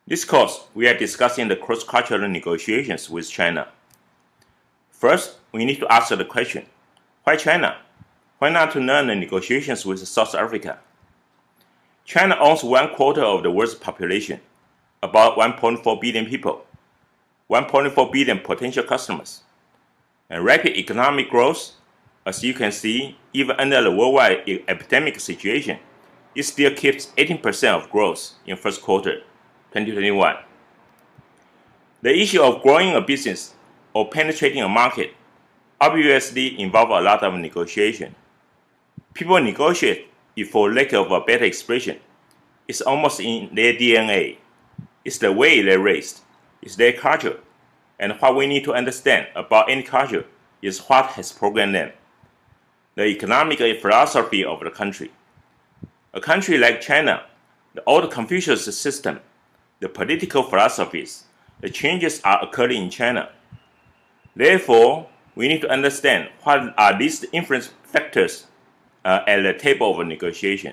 This course, we are discussing the cross-cultural negotiations with China. First, we need to answer the question, why China? Why not to learn the negotiations with South Africa? China owns 1/4 of the world's population, about 1.4 billion people, 1.4 billion potential customers, and rapid economic growth. As you can see, even under the worldwide epidemic situation, it still keeps 18% of growth in first quarter 2021. The issue of growing a business or penetrating a market obviously involves a lot of negotiation. People negotiate, if for lack of a better expression, it's almost in their DNA. It's the way they're raised. It's their culture. And what we need to understand about any culture is what has programmed them. The economic philosophy of the country. A country like China, the old Confucius system, the political philosophies, the changes are occurring in China. Therefore, we need to understand what are these influence factors at the table of negotiation.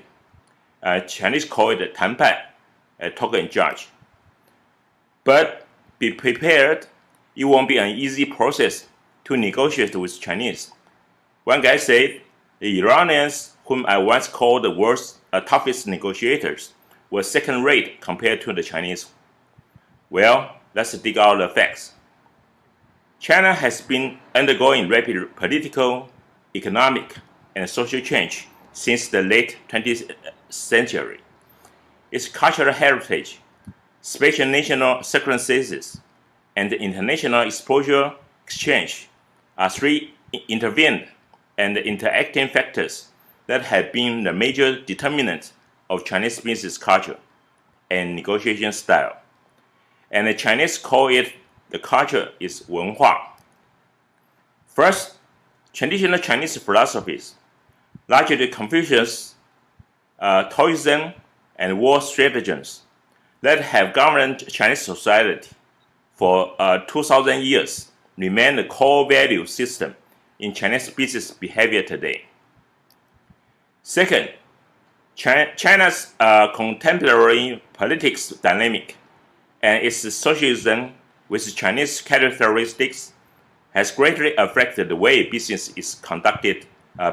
Chinese call it 谈判, talk and judge. But be prepared, it won't be an easy process to negotiate with Chinese. One guy said, the Iranians, whom I once called the world's toughest negotiators, were second-rate compared to the Chinese. Well, let's dig out the facts. China has been undergoing rapid political, economic, and social change since the late 20th century. Its cultural heritage, special national circumstances, and international exposure exchange are three intervened and interacting factors that have been the major determinant of Chinese business culture and negotiation style. And the Chinese call it the culture is 文化. First, traditional Chinese philosophies, largely Confucius, Taoism, and war stratagems that have governed Chinese society for 2,000 years remain the core value system in Chinese business behavior today. Second, China's contemporary politics dynamic and its socialism with Chinese characteristics has greatly affected the way business is conducted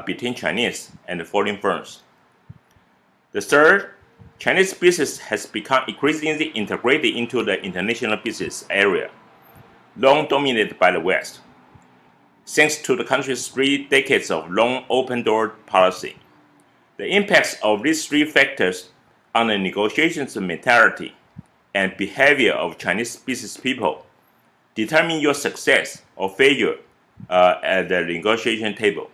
between Chinese and foreign firms. The third, Chinese business has become increasingly integrated into the international business area, long dominated by the West, thanks to the country's 3 decades of long open-door policy. The impacts of these 3 factors on the negotiations mentality and behavior of Chinese business people determine your success or failure at the negotiation table.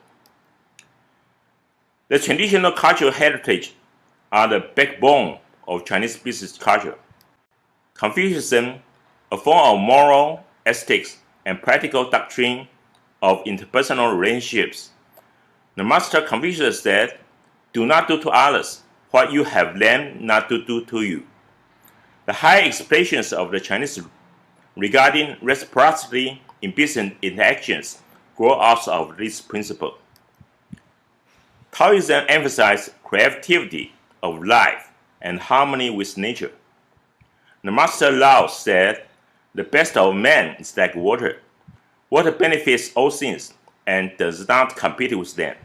The traditional cultural heritage are the backbone of Chinese business culture. Confucianism, a form of moral, ethics, and practical doctrine of interpersonal relationships. The master Confucius said, do not do to others what you have them not to do to you. The high expectations of the Chinese regarding reciprocity in business interactions grow out of this principle. Taoism emphasizes creativity of life and harmony with nature. The Master Lao said, the best of men is like water. Water benefits all things and does not compete with them.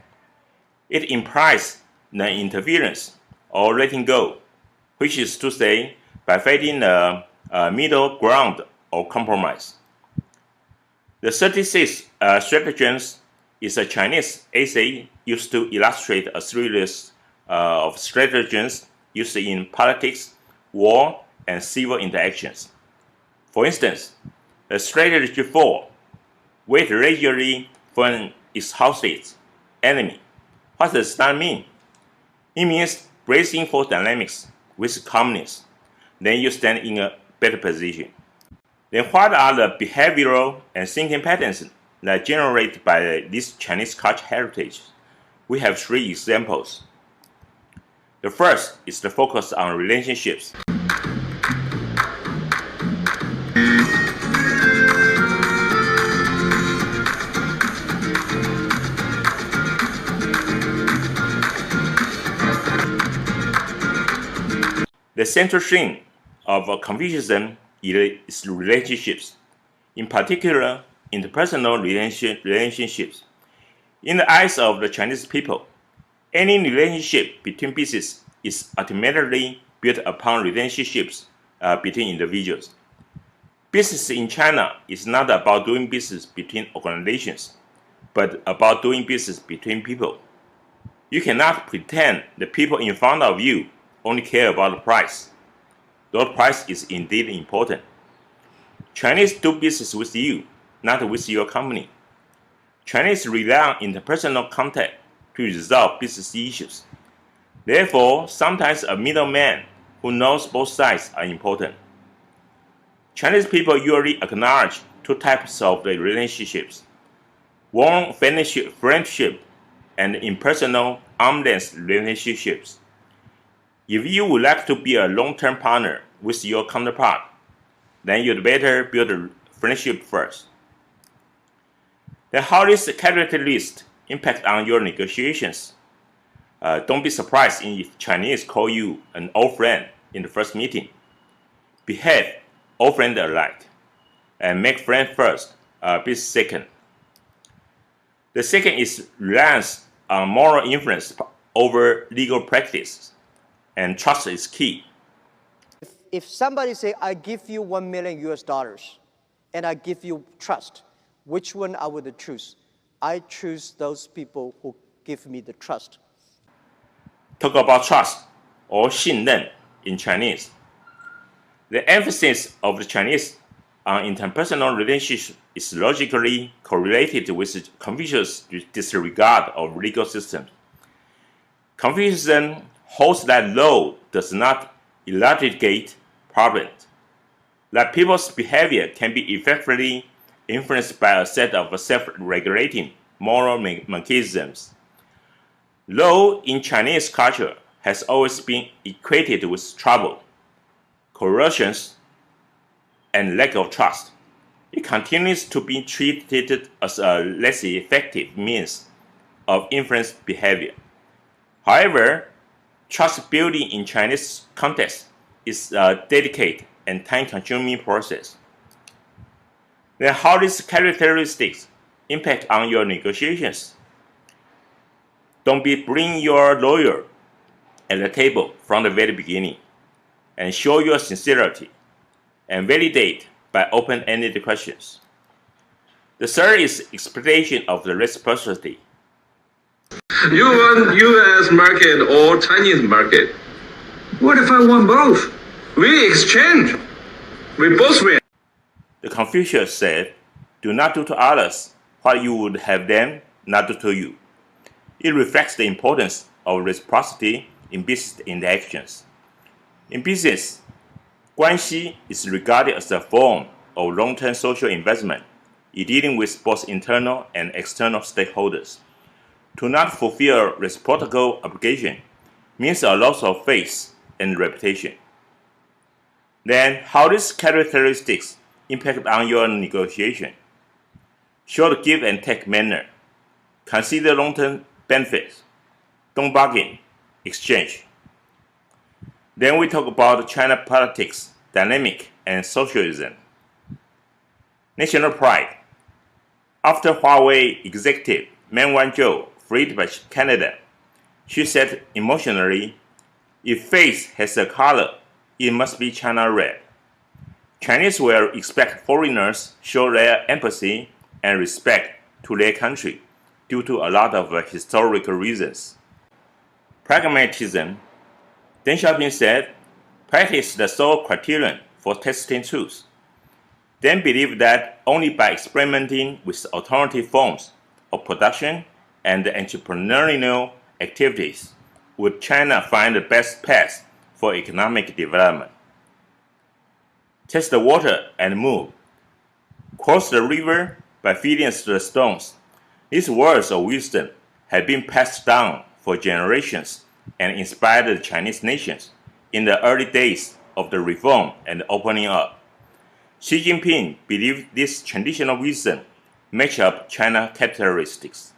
It implies non-interference or letting go, which is to say, by finding a middle ground or compromise. The 36 stratagems is a Chinese essay used to illustrate a series of stratagems used in politics, war, and civil interactions. For instance, the strategy 4, wait leisurely for an exhausted enemy. What does that mean? It means bracing for dynamics with calmness. Then you stand in a better position. Then what are the behavioral and thinking patterns that generate by this Chinese culture heritage? We have 3 examples. The first is the focus on relationships. The central theme of Confucianism is relationships, in particular interpersonal relationships. In the eyes of the Chinese people, any relationship between pieces is ultimately built upon relationships between individuals. Business in China is not about doing business between organizations, but about doing business between people. You cannot pretend the people in front of you only care about the price, though price is indeed important. Chinese do business with you, not with your company. Chinese rely on interpersonal contact to resolve business issues. Therefore, sometimes a middleman who knows both sides are important. Chinese people usually acknowledge two types of the relationships: warm friendship and impersonal arm's-length relationships. If you would like to be a long-term partner with your counterpart, then you'd better build a friendship first. Then how does the characteristic impact on your negotiations? Don't be surprised if Chinese call you an old friend in the first meeting. Behave old friend alike, and make friends first, business second. The second is reliance on moral influence over legal practice, and trust is key. If somebody say, I give you $1 million US, and I give you trust, which one I would choose? I choose those people who give me the trust. Talk about trust, or 信任 in Chinese. The emphasis of the Chinese on interpersonal relationships is logically correlated with Confucius' disregard of legal systems. Confucianism holds that law does not eradicate problems, that people's behavior can be effectively influenced by a set of self-regulating moral mechanisms. Law in Chinese culture has always been equated with trouble, coercion, and lack of trust. It continues to be treated as a less effective means of influence behavior. However, trust building in Chinese context is a delicate and time-consuming process. Then how these characteristics impact on your negotiations? Don't bring your lawyer at the table from the very beginning, and show your sincerity, and validate by open-ended questions. The third is expectation of the reciprocity. You want U.S. market or Chinese market? What if I want both? We exchange. We both win. The Confucius said, do not do to others what you would have them not do to you. It reflects the importance of reciprocity in business interactions. In business, Guanxi is regarded as a form of long-term social investment in dealing with both internal and external stakeholders. To not fulfill reciprocal obligation means a loss of faith and reputation. Then, how these characteristics impact on your negotiation? Show the give and take manner. Consider long-term benefits. Don't bargain. Exchange. Then we talk about China politics, dynamic, and socialism. National pride. After Huawei executive Meng Wanzhou freed by Canada, she said emotionally, if faith has a color, it must be China red. Chinese will expect foreigners show their empathy and respect to their country due to a lot of historical reasons. Pragmatism. Deng Xiaoping said, practice the sole criterion for testing truth. Deng believed that only by experimenting with alternative forms of production and entrepreneurial activities would China find the best path for economic development. Test the water and move. Cross the river by feeding the stones. These words of wisdom have been passed down for generations and inspired the Chinese nations in the early days of the reform and opening up. Xi Jinping believed this traditional wisdom match up China characteristics.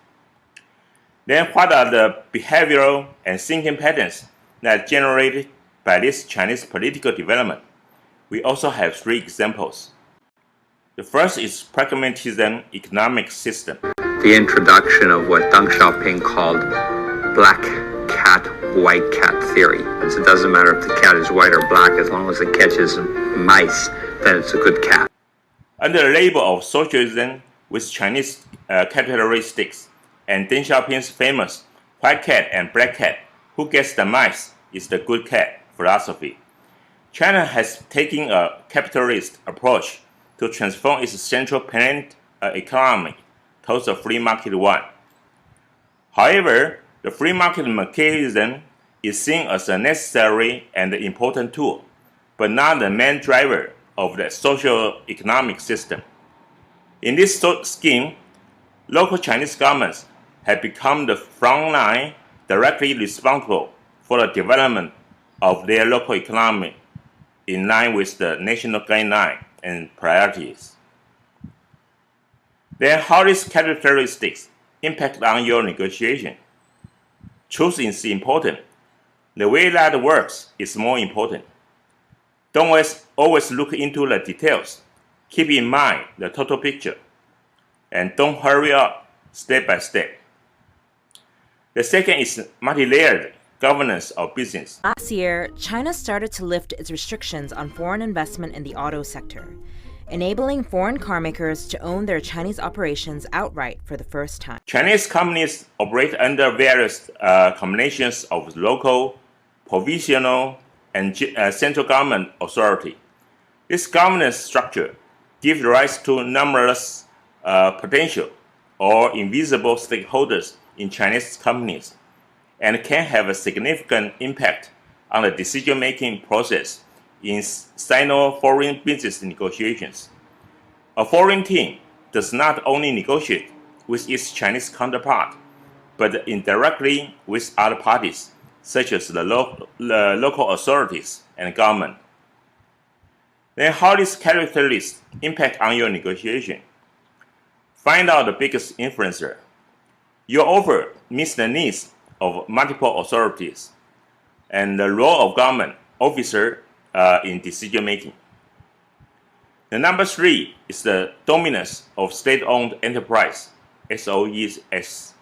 Then what are the behavioral and thinking patterns that generated by this Chinese political development? We also have 3 examples. The first is pragmatism economic system. The introduction of what Deng Xiaoping called black cat, white cat theory. It doesn't matter if the cat is white or black, as long as it catches mice, then it's a good cat. Under the label of socialism with Chinese characteristics, and Deng Xiaoping's famous white cat and black cat, who gets the mice is the good cat philosophy, China has taken a capitalist approach to transform its central planned economy towards a free market one. However, the free market mechanism is seen as a necessary and important tool, but not the main driver of the socio-economic system. In this scheme, local Chinese governments have become the front line directly responsible for the development of their local economy in line with the national guideline and priorities. Then how these characteristics impact on your negotiation? Truth is important. The way that works is more important. Don't always look into the details. Keep in mind the total picture. And don't hurry up step by step. The second is multi-layered governance of business. Last year, China started to lift its restrictions on foreign investment in the auto sector, enabling foreign carmakers to own their Chinese operations outright for the first time. Chinese companies operate under various combinations of local, provincial, and central government authority. This governance structure gives rise to numerous potential or invisible stakeholders in Chinese companies and can have a significant impact on the decision-making process in Sino-foreign business negotiations. A foreign team does not only negotiate with its Chinese counterpart, but indirectly with other parties, such as the local authorities and government. Then how these characteristics impact on your negotiation? Find out the biggest influencer. Your offer meets the needs of multiple authorities and the role of government officer in decision making. The number 3 is the dominance of state-owned enterprise, SOEs.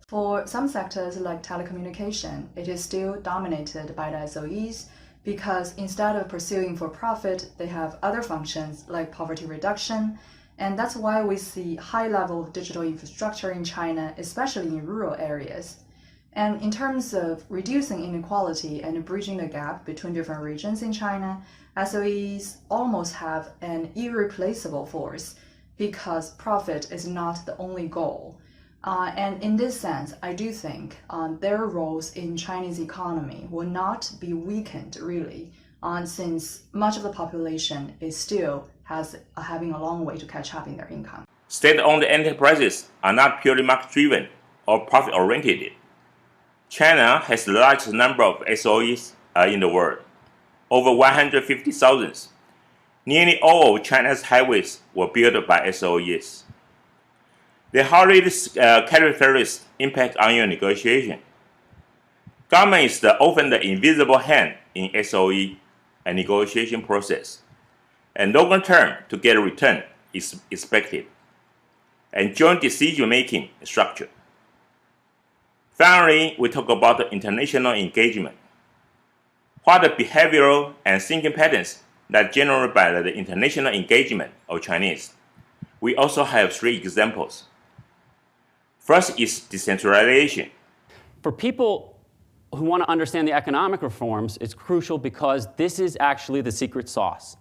For some sectors like telecommunication, it is still dominated by the SOEs because instead of pursuing for profit, they have other functions like poverty reduction, and that's why we see high level of digital infrastructure in China, especially in rural areas. And in terms of reducing inequality and bridging the gap between different regions in China, SOEs almost have an irreplaceable force because profit is not the only goal. And in this sense, I do think their roles in Chinese economy will not be weakened really, since much of the population is still having a long way to catch up in their income. State-owned enterprises are not purely market-driven or profit-oriented. China has the largest number of SOEs in the world, over 150,000. Nearly all of China's highways were built by SOEs. The how these characteristics impact on your negotiation. Government is often the invisible hand in SOE and negotiation process, and longer term to get a return is expected, and joint decision-making structure. Finally, we talk about the international engagement. What are the behavioral and thinking patterns that generated by the international engagement of Chinese? We also have 3 examples. First is decentralization. For people who want to understand the economic reforms, it's crucial because this is actually the secret sauce.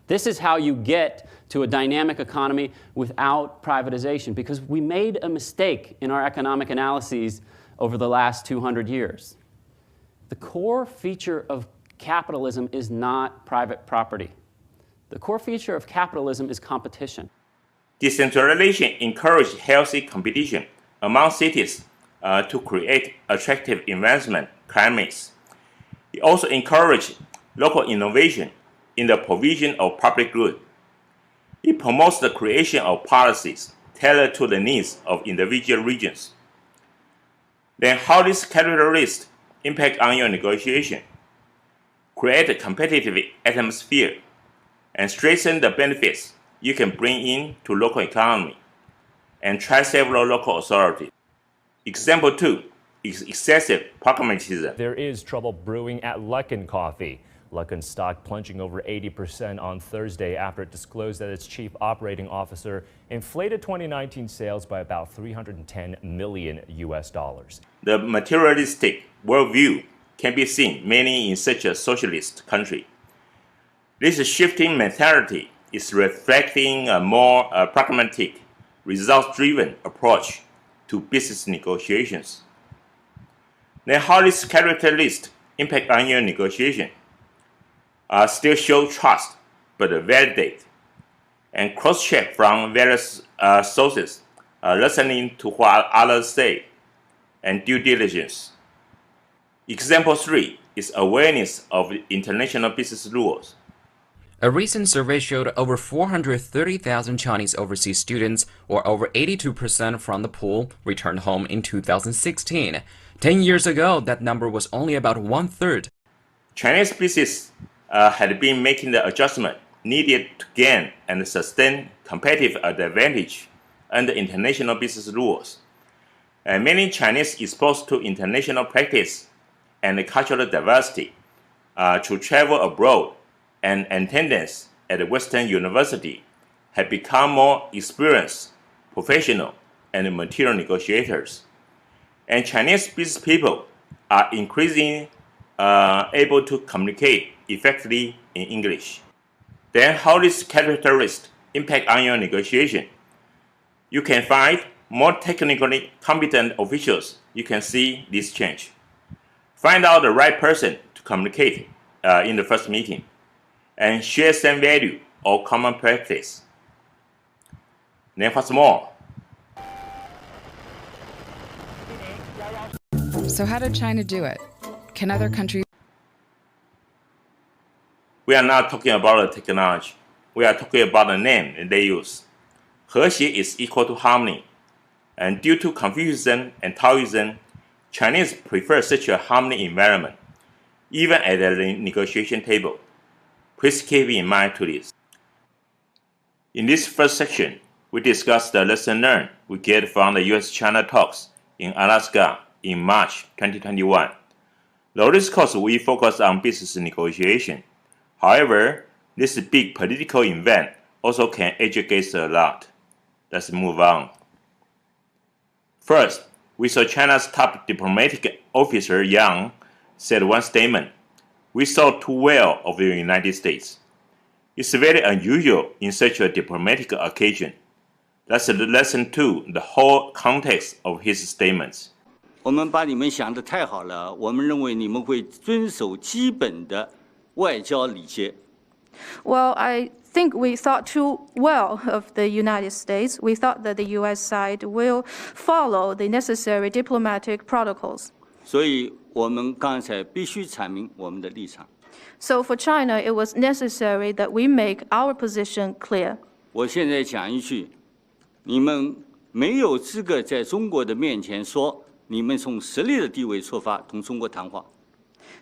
This is how you get to a dynamic economy without privatization, because we made a mistake in our economic analyses over the last 200 years. The core feature of capitalism is not private property. The core feature of capitalism is competition. Decentralization encourages healthy competition among cities to create attractive investment climates. It also encourages local innovation in the provision of public goods. It promotes the creation of policies tailored to the needs of individual regions. Then how these characteristics impact on your negotiation? create a competitive atmosphere, and strengthen the benefits you can bring in to local economy, and try several local authorities. Example 2 is excessive pragmatism. There is trouble brewing at Luckin Coffee. Luckin stock plunging over 80% on Thursday after it disclosed that its chief operating officer inflated 2019 sales by about $310 million. The materialistic worldview can be seen mainly in such a socialist country. This shifting mentality is reflecting a more pragmatic, results-driven approach to business negotiations. Then how this character list impact on your negotiation? Still show trust, but validate, and cross-check from various sources, listening to what others say, and due diligence. Example 3 is awareness of international business rules. A recent survey showed over 430,000 Chinese overseas students, or over 82% from the pool, returned home in 2016. 10 years ago, that number was only about one-third. Chinese business had been making the adjustment needed to gain and sustain competitive advantage under international business rules. And many Chinese exposed to international practice and cultural diversity to travel abroad and attendance at Western University have become more experienced, professional, and material negotiators. And Chinese business people are increasingly able to communicate effectively in English. Then how this characteristic impact on your negotiation? You can find more technically competent officials. You can see this change. Find out the right person to communicate in the first meeting, and share same value or common practice. Then what's more? So how did China do it? Can other countries? We are not talking about the technology. We are talking about the name they use. 和谐 is equal to harmony. And due to Confucianism and Taoism, Chinese prefer such a harmony environment, even at the negotiation table. Please keep in mind to this. In this first section, we discuss the lesson learned we get from the US-China talks in Alaska in March 2021. Though this course we focus on business negotiation, however, this big political event also can educate a lot. Let's move on. First, we saw China's top diplomatic officer Yang said one statement: "We saw too well of the United States." It's very unusual in such a diplomatic occasion. Let's listen to the whole context of his statements. 我们把你们想得太好了，我们认为你们会遵守基本的外交礼节。 Well, I think we thought too well of the United States. We thought that the U.S. side will follow the necessary diplomatic protocols. 所以我们刚才必须阐明我们的立场。 So for China, it was necessary that we make our position clear. 我现在讲一句，你们没有资格在中国的面前说你们从实力的地位出发同中国谈话。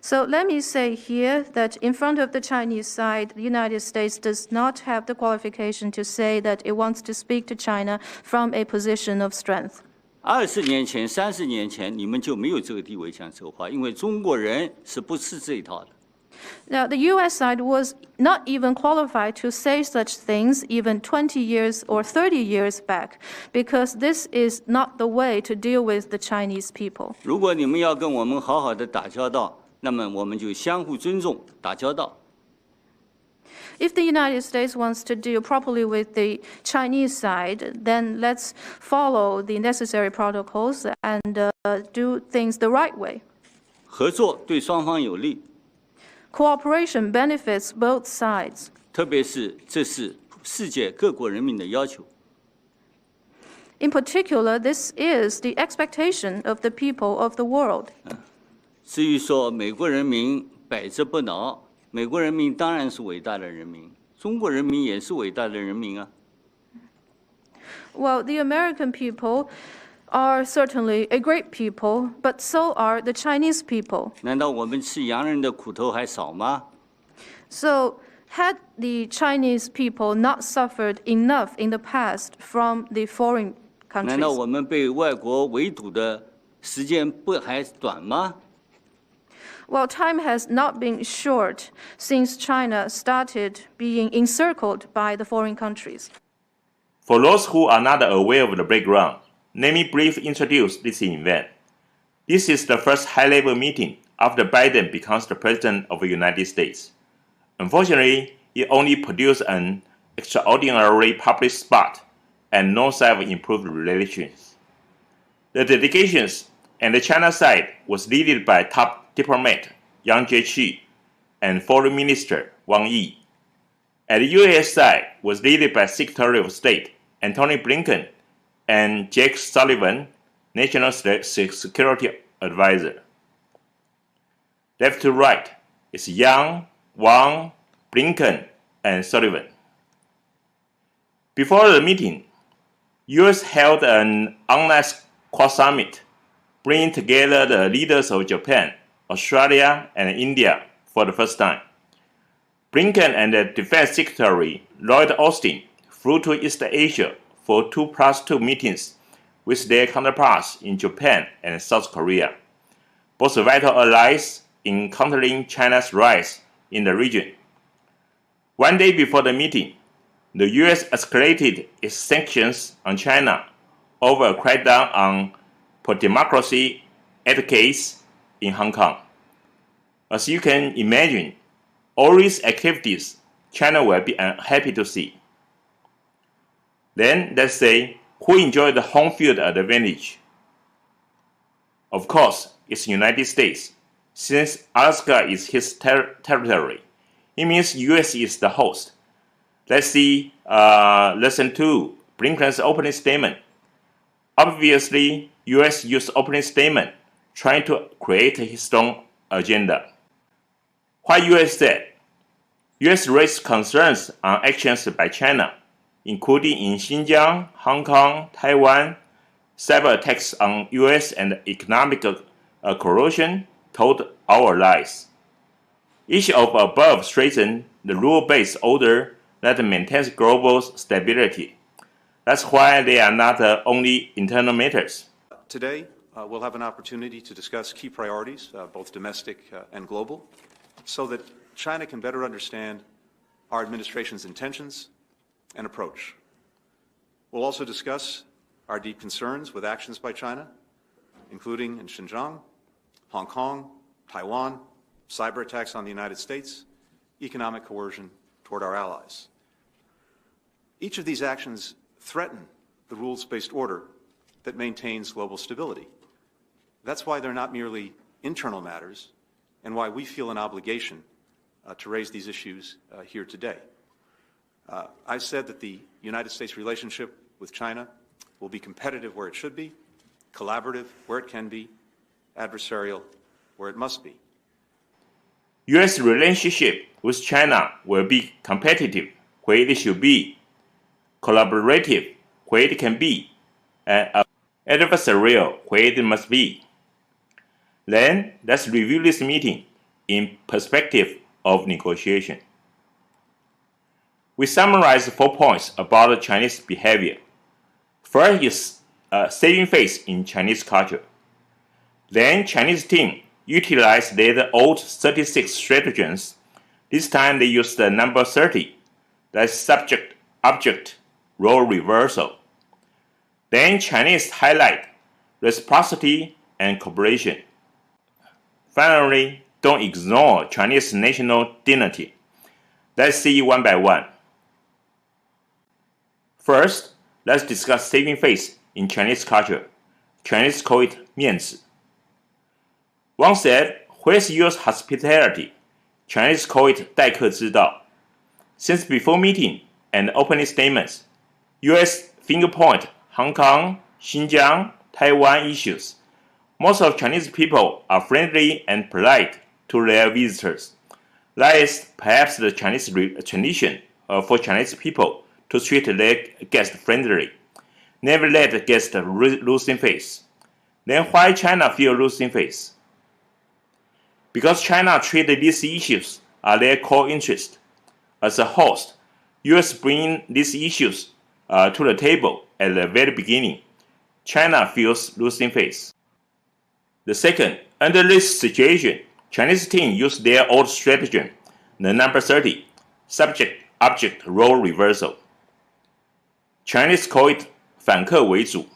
So let me say here that in front of the Chinese side, the United States does not have the qualification to say that it wants to speak to China from a position of strength. 20年前、30年前，你们就没有这个地位讲这个话，因为中国人是不吃这一套的。 Now, the U.S. side was not even qualified to say such things even 20 years or 30 years back, because this is not the way to deal with the Chinese people. 如果你们要跟我们好好的打交道，那么我们就相互尊重，打交道。 If the United States wants to deal properly with the Chinese side, then let's follow the necessary protocols and do things the right way. 合作对双方有利。 Cooperation benefits both sides. 特别是这是世界各国人民的要求。 In particular, this is the expectation of the people of the world. 至于说美国人民百折不挠，美国人民当然是伟大的人民，中国人民也是伟大的人民啊。 Well, the American people are certainly a great people, but so are the Chinese people. 难道我们吃洋人的苦头还少吗？ So, had the Chinese people not suffered enough in the past from the foreign 难道 countries? 我们被外国围堵的时间不还短吗？ Well, time has not been short since China started being encircled by the foreign countries. For those who are not aware of the background, let me briefly introduce this event. This is the first high-level meeting after Biden becomes the President of the United States. Unfortunately, it only produced an extraordinary public spot and no sign of improved relations. The delegations and the China side was led by top diplomat Yang Jiechi and Foreign Minister Wang Yi. At the U.S. side was led by Secretary of State Antony Blinken and Jake Sullivan, National Security Advisor. Left to right is Yang, Wang, Blinken, and Sullivan. Before the meeting, U.S. held an online Quad Summit, bringing together the leaders of Japan, Australia, and India for the first time. Blinken and the Defense Secretary Lloyd Austin flew to East Asia for 2+2 meetings with their counterparts in Japan and South Korea, both vital allies in countering China's rise in the region. One day before the meeting, the U.S. escalated its sanctions on China over a crackdown on pro-democracy etiquette in Hong Kong. As you can imagine, all these activities China will be unhappy to see. Then let's say who enjoyed the home field advantage. Of course, it's the United States. Since Alaska is his territory, it means U.S. is the host. Let's see Lesson 2, Blinken's opening statement. Obviously, U.S. used opening statement trying to create his own agenda. What U.S. said, U.S. raised concerns on actions by China, including in Xinjiang, Hong Kong, Taiwan, cyber attacks on U.S. and economic corrosion told our allies. Each of above strengthened the rule-based order that maintains global stability. That's why they are not only internal matters. Today, we'll have an opportunity to discuss key priorities, both domestic and global, so that China can better understand our administration's intentions and approach. We'll also discuss our deep concerns with actions by China, including in Xinjiang, Hong Kong, Taiwan, cyber attacks on the United States, economic coercion toward our allies. Each of these actions threaten the rules-based order that maintains global stability. That's why they're not merely internal matters and why we feel an obligation to raise these issues here today. I said that the United States relationship with China will be competitive where it should be, collaborative where it can be, adversarial where it must be. U.S. relationship with China will be competitive where it should be, collaborative where it can be, and adversarial where it must be. Then let's review this meeting in perspective of negotiation. We summarize 4 points about Chinese behavior. First is saving face in Chinese culture. Then Chinese team utilized their old 36 stratagems. This time they used the number 30, that's subject-object role reversal. Then Chinese highlight reciprocity and cooperation. Finally, don't ignore Chinese national dignity. Let's see one by one. First, let's discuss saving face in Chinese culture. Chinese call it 面子. Wang said, where's your hospitality? Chinese call it 待客之道. Since before meeting and opening statements, U.S. fingerpoint Hong Kong, Xinjiang, Taiwan issues. Most of Chinese people are friendly and polite to their visitors. That is perhaps the Chinese tradition for Chinese people to treat their guests friendly. Never let guests losing face. Then why China feel losing face? Because China treat these issues as their core interest. As a host, US bring these issues to the table at the very beginning. China feels losing face. The second, under this situation, Chinese team use their old stratagem, the number 30, subject-object role reversal. Chinese call it 反客为主.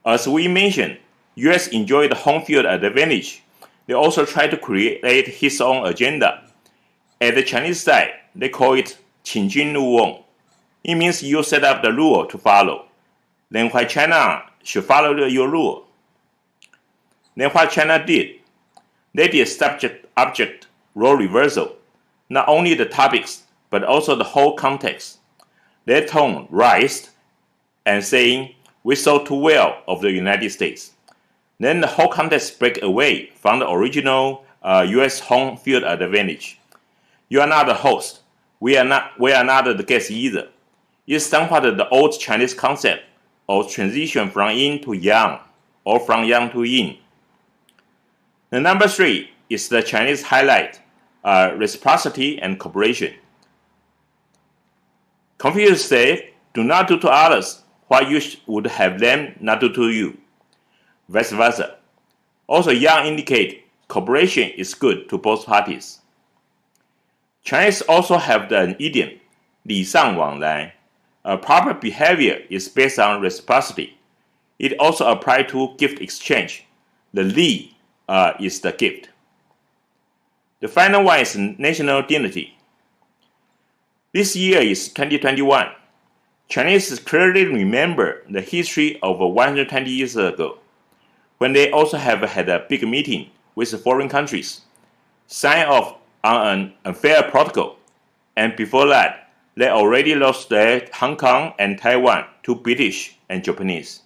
As we mentioned, US enjoyed home field advantage. They also try to create his own agenda. At the Chinese side, they call it 请君入瓮. It means you set up the rule to follow. Then why China should follow your rule? Then what China did? They did subject-object role reversal. Not only the topics, but also the whole context. Their tone raised and saying, we saw too well of the United States. Then the whole context break away from the original US home field advantage. You are not the host. We are not the guest either. It's somewhat the old Chinese concept of transition from yin to yang, or from yang to yin. The number 3 is the Chinese highlight, reciprocity and cooperation. Confucius said, do not do to others what you would have them not do to you. Vice versa. Also, yang indicate cooperation is good to both parties. Chinese also have an idiom, 礼尚往来. Proper behavior is based on reciprocity. It also applies to gift exchange. The li is the gift. The final one is national dignity. This year is 2021. Chinese clearly remember the history of 120 years ago, when they also have had a big meeting with foreign countries, sign off on an unfair protocol, and before that, they already lost their Hong Kong and Taiwan to British and Japanese.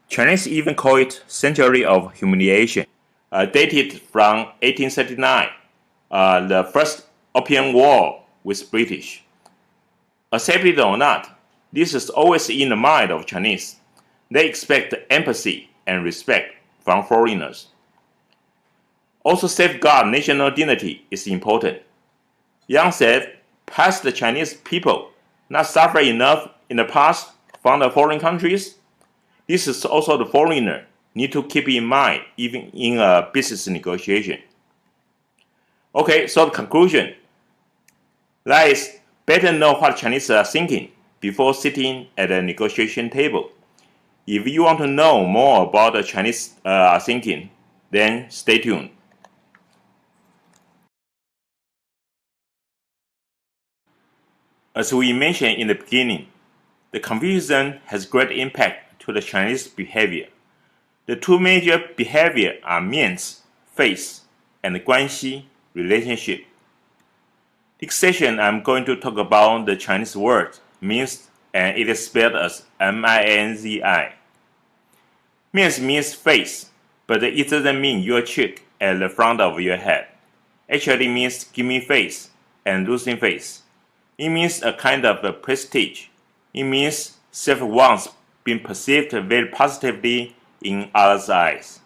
Chinese even call it Century of Humiliation, dated from 1839, the first Opium War with British. Accept it or not, this is always in the mind of Chinese. They expect empathy and respect from foreigners. Also, safeguard national dignity is important. Yang said, past the Chinese people not suffer enough in the past from the foreign countries. This is also the foreigner need to keep in mind even in a business negotiation. Okay, so the conclusion. That is, better know what Chinese are thinking before sitting at a negotiation table. If you want to know more about the Chinese thinking, then stay tuned. As we mentioned in the beginning, the Confucianism has great impact to the Chinese behavior. The two major behaviors are 面子, face, and Guanxi, relationship. Next session, I'm going to talk about the Chinese word 面子, and it is spelled as M-I-N-Z-I. 面子 means face, but it doesn't mean your cheek at the front of your head. Actually means give me face and losing face. It means a kind of a prestige. It means self once being perceived very positively in others' eyes.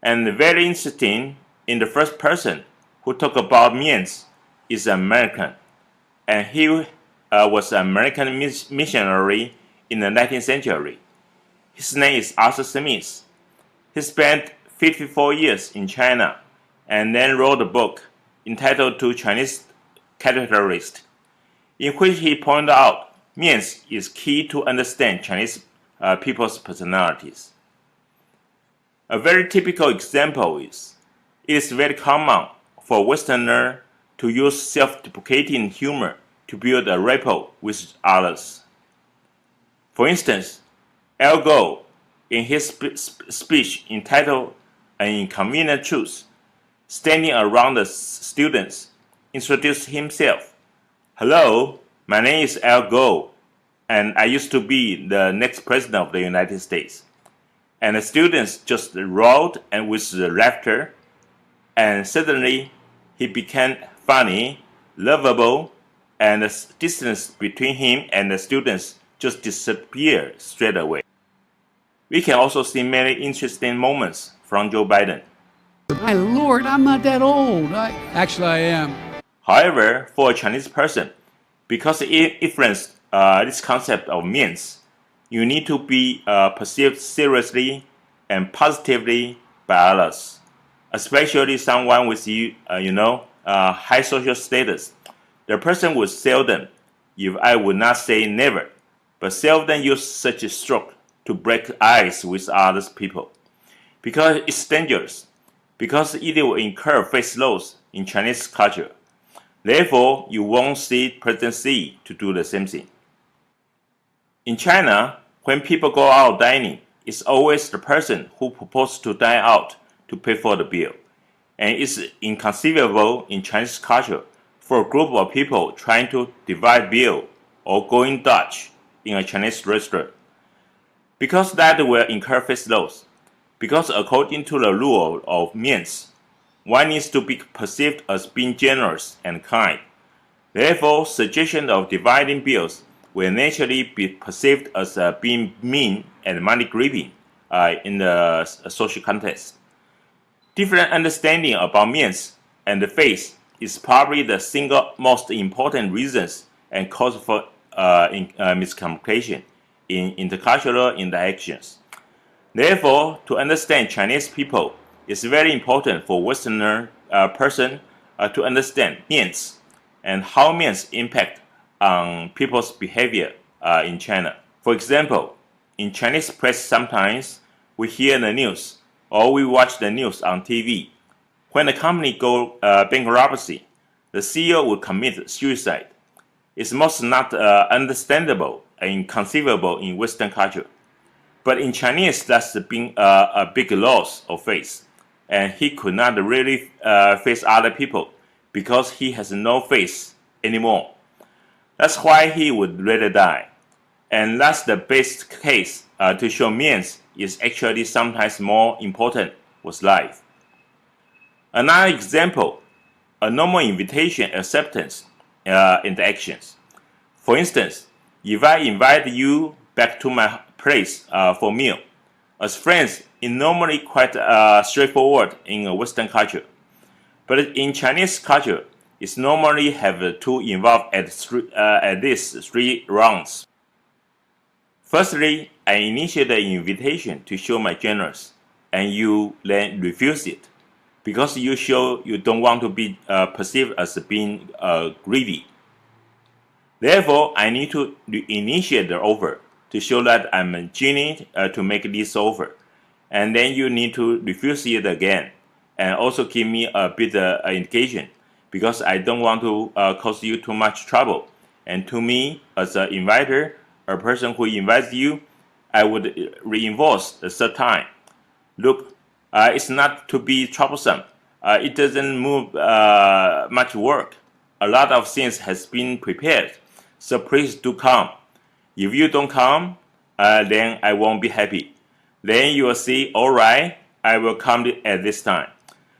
And very interesting, in the first person who talked about 面子 is American, and he was an American missionary in the 19th century. His name is Arthur Smith. He spent 54 years in China and then wrote a book entitled To Chinese Characteristics, in which he pointed out 面子 is key to understand Chinese people's personalities. A very typical example is, it is very common for a Westerner to use self-deprecating humor to build a rapport with others. For instance, Al Gore, in his speech entitled An Inconvenient Truth, standing around the students, introduced himself. Hello, my name is Al Gore, and I used to be the next president of the United States. And the students just roared and with laughter, and suddenly he became funny, lovable, and the distance between him and the students just disappear straight away. We can also see many interesting moments from Joe Biden. My Lord, I'm not that old. Actually, I am. However, for a Chinese person, because it influences this concept of means, you need to be perceived seriously and positively by others, especially someone with high social status. The person would seldom, if I would not say never, but seldom use such a stroke to break ice with other people, because it's dangerous, because it will incur face loss in Chinese culture. Therefore, you won't see President Xi to do the same thing. In China, when people go out dining, it's always the person who proposes to dine out to pay for the bill. And it's inconceivable in Chinese culture for a group of people trying to divide bill or going Dutch in a Chinese restaurant, because that will incur face loss. Because according to the rule of means, one needs to be perceived as being generous and kind. Therefore, suggestion of dividing bills will naturally be perceived as being mean and money-grabbing in the social context. Different understanding about means and the face is probably the single most important reasons and cause for miscommunication in intercultural interactions. Therefore, to understand Chinese people, it's very important for Westerner person to understand means and how means impact on people's behavior in China. For example, in Chinese press sometimes we hear the news or we watch the news on TV. When a company go bankruptcy, the CEO will commit suicide. It's most not understandable and inconceivable in Western culture. But in Chinese, that's been a big loss of face. And he could not really face other people because he has no face anymore. That's why he would rather die. And that's the best case to show means is actually sometimes more important with life. Another example, a normal invitation acceptance interactions. For instance, if I invite you back to my place for a meal, as friends, it's normally quite straightforward in a Western culture. But in Chinese culture, it's normally have to involve at least 3 rounds. Firstly, I initiate the invitation to show my generous, and you then refuse it, because you show you don't want to be perceived as being greedy. Therefore, I need to initiate the offer to show that I'm genuine to make this offer. And then you need to refuse it again and also give me a bit indication, because I don't want to cause you too much trouble. And to me, as an inviter, a person who invites you, I would reinforce the third time. Look, it's not to be troublesome. It doesn't move much work. A lot of things has been prepared, so please do come. If you don't come, then I won't be happy. Then you will see, all right, I will come at this time.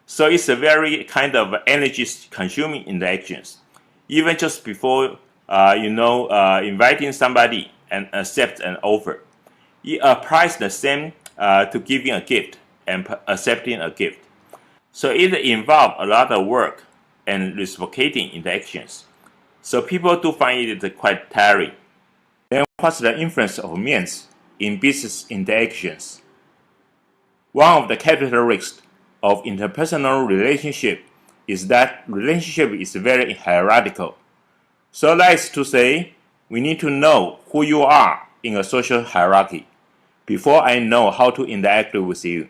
So it's a very kind of energy-consuming interactions. Even just before, inviting somebody and accept an offer, it applies the same to giving a gift and accepting a gift. So it involves a lot of work and reciprocating interactions. So people do find it quite tiring. Then what's the influence of means in business interactions? One of the characteristics of interpersonal relationship is that relationship is very hierarchical. So that is to say, we need to know who you are in a social hierarchy before I know how to interact with you.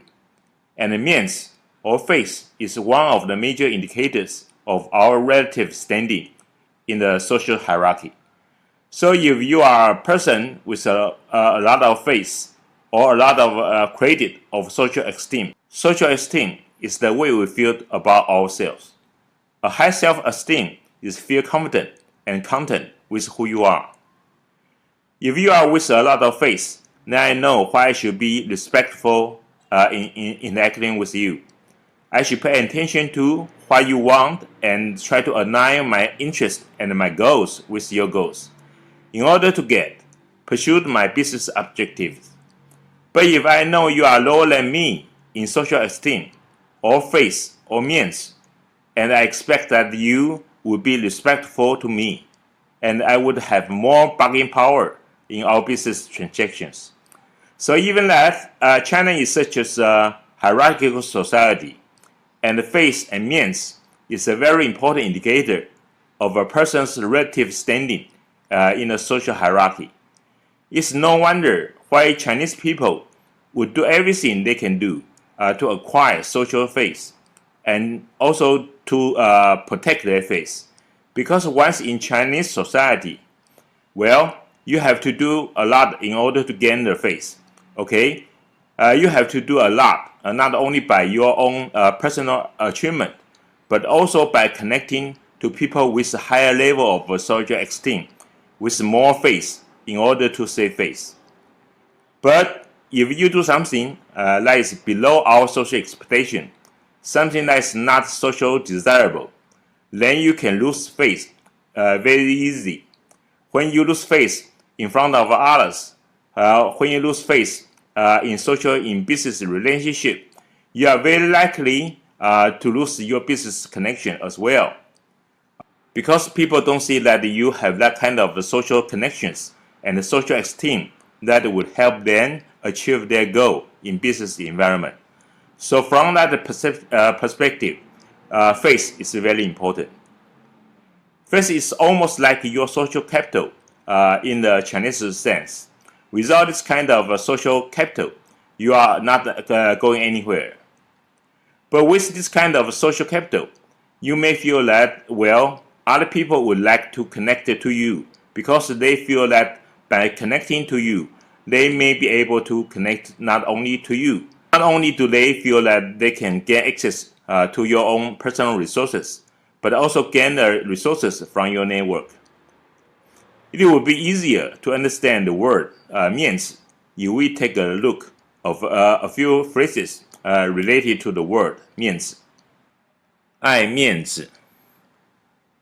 And the means or face is one of the major indicators of our relative standing in the social hierarchy. So if you are a person with a lot of face or a lot of credit of social esteem is the way we feel about ourselves. A high self-esteem is feel confident and content with who you are. If you are with a lot of face, then I know why I should be respectful in interacting with you. I should pay attention to what you want and try to align my interests and my goals with your goals. In order to get, pursue my business objectives. But if I know you are lower than me in social esteem, or face, or means, and I expect that you would be respectful to me, and I would have more bargaining power in our business transactions. So even that China is such a hierarchical society, and the face and means is a very important indicator of a person's relative standing in a social hierarchy. It's no wonder why Chinese people would do everything they can do to acquire social face and also to protect their face. Because once in Chinese society, well, you have to do a lot in order to gain the face. Okay, you have to do a lot, not only by your own personal achievement, but also by connecting to people with a higher level of social esteem, with more face in order to save face. But if you do something that is below our social expectation, something that is not social desirable, then you can lose face very easy. When you lose face in front of others, when you lose face in business relationship, you are very likely to lose your business connection as well. Because people don't see that you have that kind of social connections and social esteem that would help them achieve their goal in business environment. So from that perspective, face is very important. Face is almost like your social capital in the Chinese sense. Without this kind of social capital, you are not going anywhere. But with this kind of social capital, you may feel that, well, other people would like to connect to you because they feel that by connecting to you, they may be able to connect not only to you. Not only do they feel that they can gain access to your own personal resources, but also gain the resources from your network. It would be easier to understand the word means if we take a look of a few phrases related to the word means. 爱面子，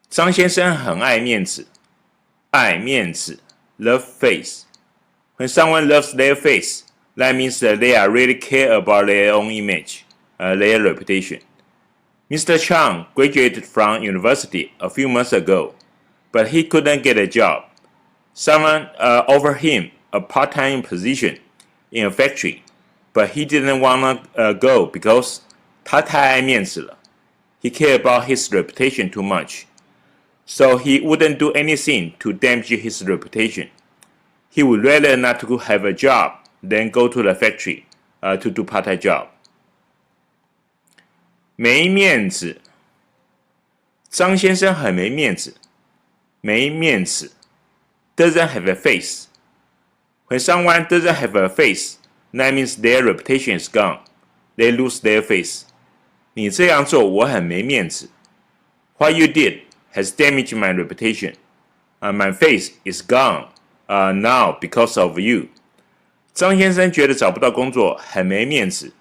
张先生很爱面子，爱面子 love face. When someone loves their face, that means that they are really care about their own image, their reputation. Mr. Chang graduated from university a few months ago, but he couldn't get a job. Someone offered him a part-time position in a factory, but he didn't want to go because 他太爱面子了. He cared about his reputation too much. So he wouldn't do anything to damage his reputation. He would rather not to have a job than go to the factory to do part-time job. 没面子，张先生很没面子，没面子 doesn't have a face. When someone doesn't have a face, that means their reputation is gone. They lose their face. 你这样做我很没面子。What you did has damaged my reputation. My face is gone now because of you. 张先生觉得找不到工作很没面子。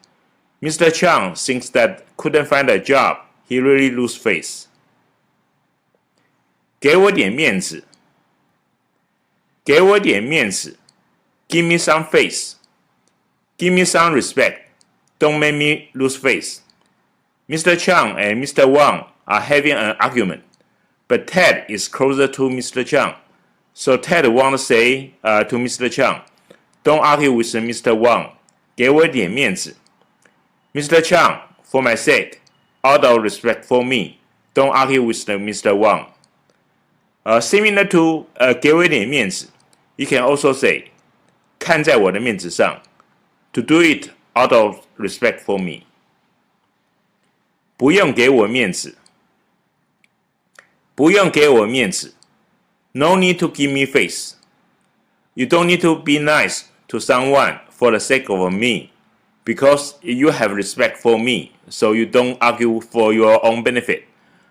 Mr. Chang thinks that couldn't find a job, he really lose face. 给我点面子，给我点面子 ，Give me some face. Give me some respect. Don't make me lose face. Mr. Chang and Mr. Wang are having an argument, but Ted is closer to Mr. Chang. So Ted wants to say to Mr. Chang, don't argue with Mr. Wang. 给我点面子。Mr. Chang, for my sake, out of respect for me, don't argue with Mr. Wang. Similar to 给我点面子, you can also say, 看在我的面子上, to do it out of respect for me. 不用给我面子，不用给我面子 No need to give me face. You don't need to be nice to someone for the sake of me, because you have respect for me, so you don't argue for your own benefit.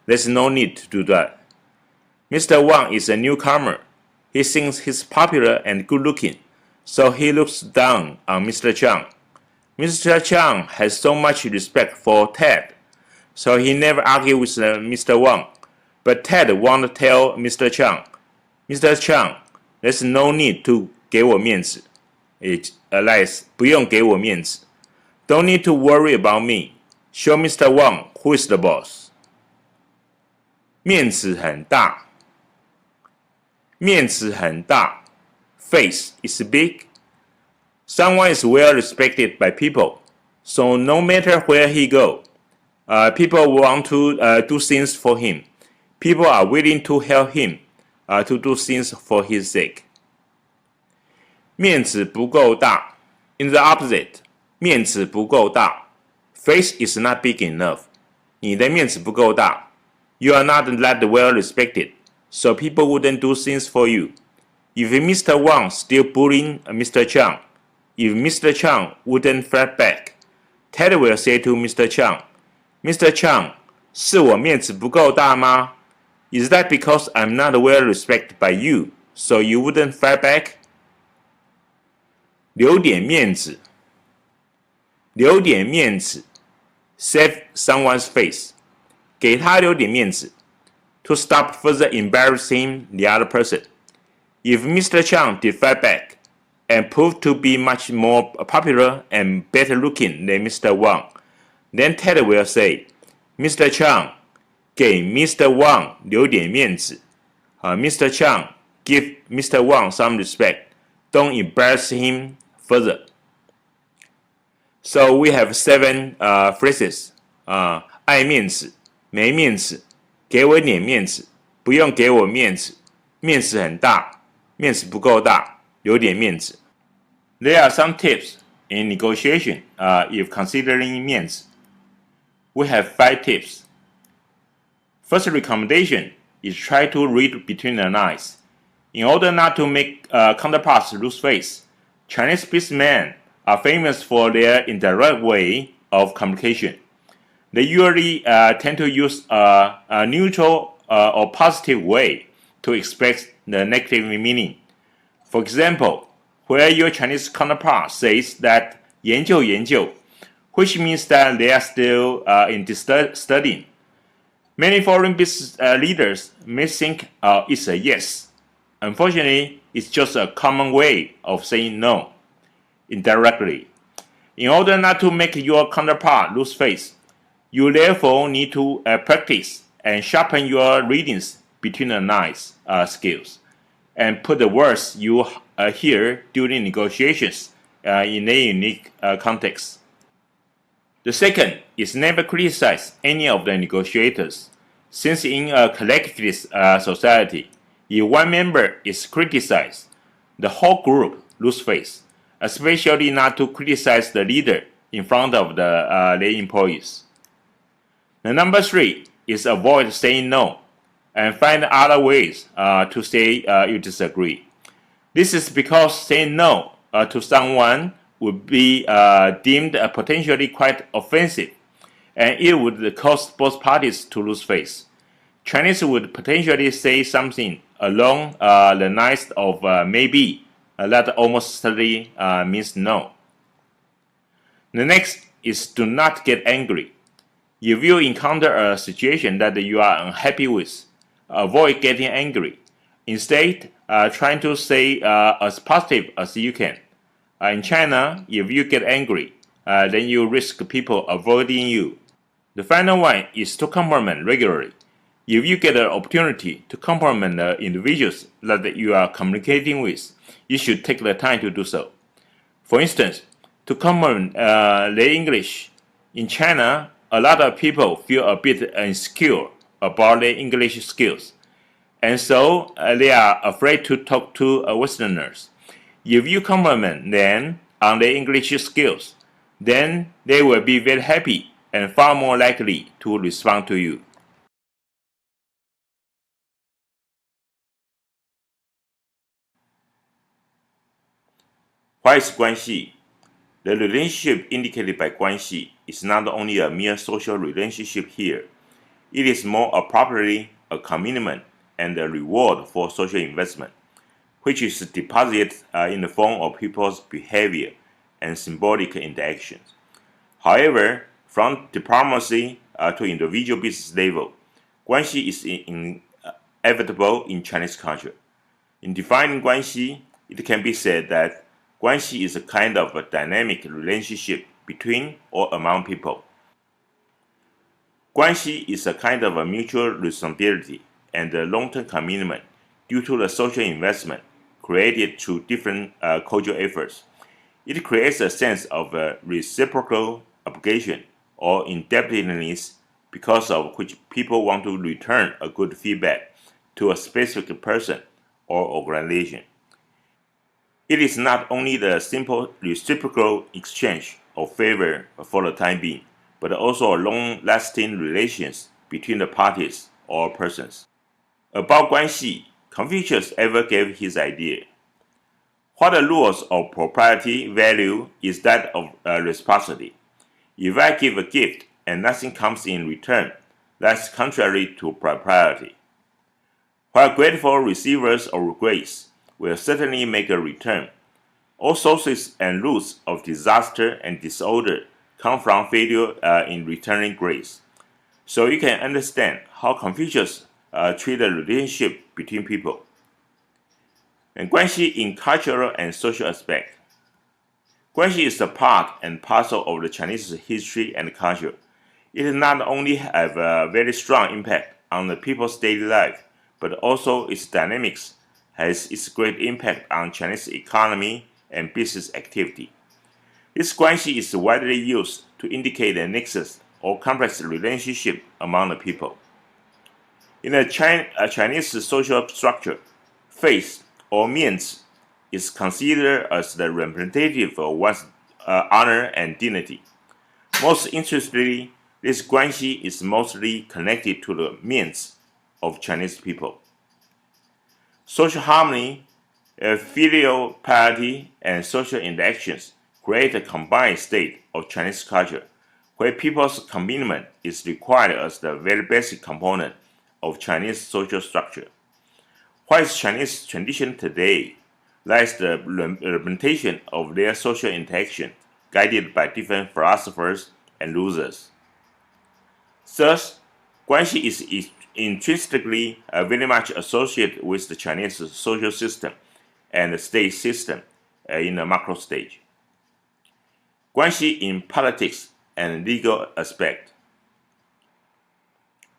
There's no need to do that. Mr. Wang is a newcomer. He thinks he's popular and good-looking, so he looks down on Mr. Chang. Mr. Chang has so much respect for Ted, so he never argues with Mr. Wang. But Ted wants to tell Mr. Chang, Mr. Chang, there's no need to 给我面子 It alias 不用给我面子 Don't need to worry about me Show Mr. Wang who is the boss 面子很大面子很大 Face is big Someone is well respected by people So no matter where he go people want to do things for him People are willing to help him to do things for his sake 面子不够大 In the opposite 面子不够大 Face is not big enough 你的面子不够大 You are not that well respected So people wouldn't do things for you If Mr. Wang still bullying Mr. Chang If Mr. Chang wouldn't fight back Ted will say to Mr. Chang Mr. Chang 是我面子不够大吗 Is that because I'm not well respected by you So you wouldn't fight back 留点面子留点面子 Save someone's face 给他留点面子 To stop further embarrassing the other person If Mr. Chang did fight back and proved to be much more popular and better looking than Mr. Wang Then Ted will say Mr. Chang 给 Mr. Wang 留点面子Mr. Chang give Mr. Wang some respect Don't embarrass him further So we have 7 phrases 爱面子没面子给我点面子不用给我面子面子很大面子不够大留点面子 There are some tips in negotiation if considering 面子 We have 5 tips First recommendation is try to read between the lines. In order not to make counterparts lose face, Chinese businessmen are famous for their indirect way of communication. They usually tend to use a neutral or positive way to express the negative meaning. For example, where your Chinese counterpart says that 研究研究 which means that they are still in studying. Many foreign business leaders may think it's a yes. Unfortunately, it's just a common way of saying no, indirectly. In order not to make your counterpart lose face, you therefore need to practice and sharpen your readings between the lines skills, and put the words you hear during negotiations in a unique context. The second is never criticize any of the negotiators, since in a collectivist society, if one member is criticized, the whole group lose face, especially not to criticize the leader in front of their employees. The number 3 is avoid saying no, and find other ways to say you disagree. This is because saying no to someone would be deemed potentially quite offensive, and it would cause both parties to lose face. Chinese would potentially say something along the lines of maybe, that almost certainly means no. The next is do not get angry. If you encounter a situation that you are unhappy with, avoid getting angry. Instead, try to say as positive as you can. In China, if you get angry, then you risk people avoiding you. The final one is to compliment regularly. If you get an opportunity to compliment the individuals that you are communicating with, you should take the time to do so. For instance, to compliment their English. In China, a lot of people feel a bit insecure about their English skills, and so they are afraid to talk to Westerners. If you compliment them on their English skills, then they will be very happy and far more likely to respond to you. What is Guanxi? The relationship indicated by Guanxi is not only a mere social relationship here. It is more appropriately a commitment and a reward for social investment, which is deposited in the form of people's behavior and symbolic interactions. However, from diplomacy to individual business level, Guanxi is inevitable in Chinese culture. In defining Guanxi, it can be said that Guanxi is a kind of a dynamic relationship between or among people. Guanxi is a kind of a mutual responsibility and a long-term commitment due to the social investment created through different cultural efforts. It creates a sense of reciprocal obligation or indebtedness because of which people want to return a good feedback to a specific person or organization. It is not only the simple reciprocal exchange of favor for the time being, but also a long-lasting relations between the parties or persons. About Guanxi, Confucius ever gave his idea. What the rules of propriety value is that of reciprocity. If I give a gift and nothing comes in return, that's contrary to propriety. While grateful receivers of grace will certainly make a return, all sources and roots of disaster and disorder come from failure in returning grace. So you can understand how Confucius treated the relationship between people. And Guanxi in cultural and social aspect. Guanxi is a part and parcel of the Chinese history and culture. It not only have a very strong impact on the people's daily life, but also its dynamics has its great impact on Chinese economy and business activity. This Guanxi is widely used to indicate a nexus or complex relationship among the people. In a Chinese social structure, faith or means is considered as the representative of one's honor and dignity. Most interestingly, this Guanxi is mostly connected to the means of Chinese people. Social harmony, filial piety, and social interactions create a combined state of Chinese culture, where people's commitment is required as the very basic component of Chinese social structure. What is Chinese tradition today lies the representation of their social interaction, guided by different philosophers and rulers. Thus, Guanxi is intrinsically very much associated with the Chinese social system and the state system in the macro stage. Guanxi in politics and legal aspect.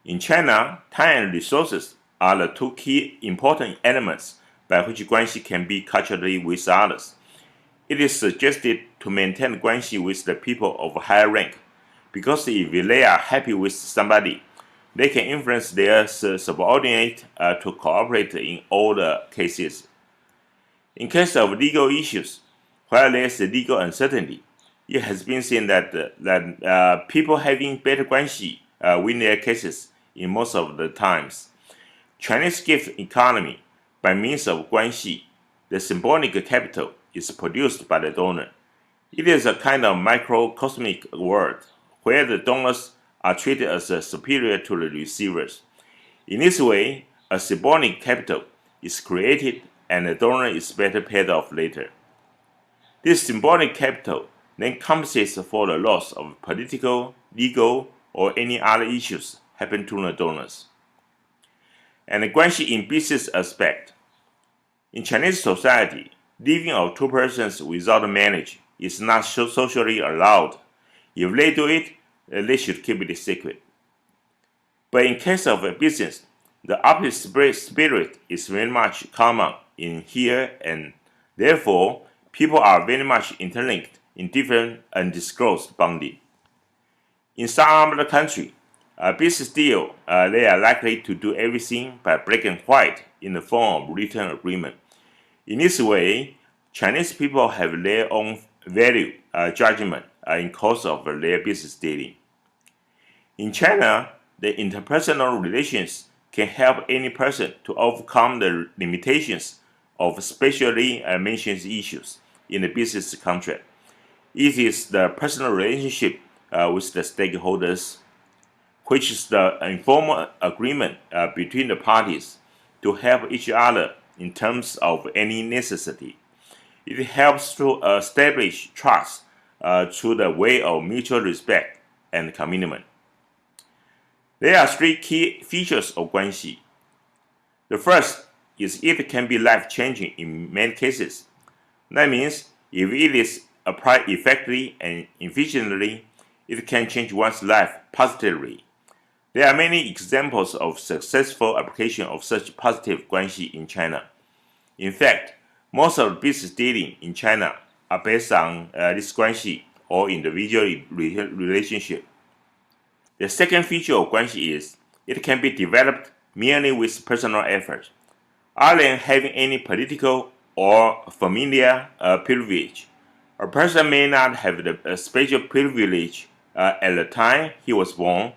In China, time and resources are the two key important elements by which Guanxi can be culturally with others. It is suggested to maintain Guanxi with the people of higher rank, because if they are happy with somebody, they can influence their subordinate to cooperate in all the cases. In case of legal issues, where there is legal uncertainty, it has been seen that people having better Guanxi win their cases in most of the times. Chinese gift economy, by means of Guanxi, the symbolic capital is produced by the donor. It is a kind of microcosmic world where the donors are treated as superior to the receivers. In this way, a symbolic capital is created and the donor is better paid off later. This symbolic capital then compensates for the loss of political, legal, or any other issues happen to the donors. And the Guanxi in business aspect. In Chinese society, living of two persons without marriage is not socially allowed. If they do it, they should keep it secret. But in case of a business, the opposite spirit is very much common in here, and therefore people are very much interlinked in different undisclosed bonding. In some other country, a business deal, they are likely to do everything by black and white in the form of written agreement. In this way, Chinese people have their own value judgment in course of their business dealing. In China, the interpersonal relations can help any person to overcome the limitations of specially mentioned issues in the business contract. It is the personal relationship with the stakeholders, which is the informal agreement between the parties to help each other in terms of any necessity. It helps to establish trust through the way of mutual respect and commitment. There are three key features of Guanxi. The first is it can be life-changing in many cases. That means if it is applied effectively and efficiently, it can change one's life positively. There are many examples of successful application of such positive Guanxi in China. In fact, most of the business dealing in China are based on this Guanxi or individual relationship. The second feature of Guanxi is it can be developed merely with personal effort. Other than having any political or familiar privilege, a person may not have the special privilege at the time he was born,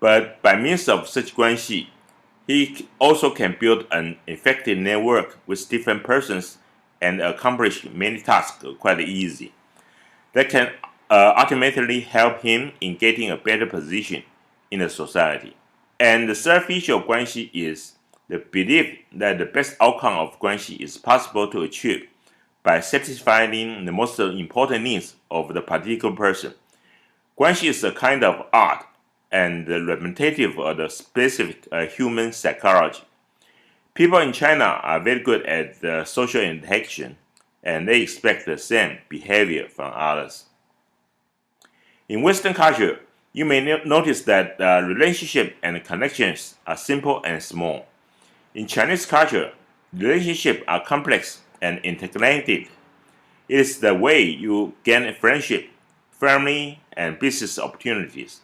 but by means of such Guanxi, he also can build an effective network with different persons and accomplish many tasks quite easy. That can ultimately help him in getting a better position in the society. And the third feature of Guanxi is the belief that the best outcome of Guanxi is possible to achieve by satisfying the most important needs of the particular person. Guanxi is a kind of art and representative of the specific human psychology. People in China are very good at social interaction, and they expect the same behavior from others. In Western culture, you may notice that relationship and connections are simple and small. In Chinese culture, relationships are complex and interconnected. It is the way you gain friendship, family, and business opportunities.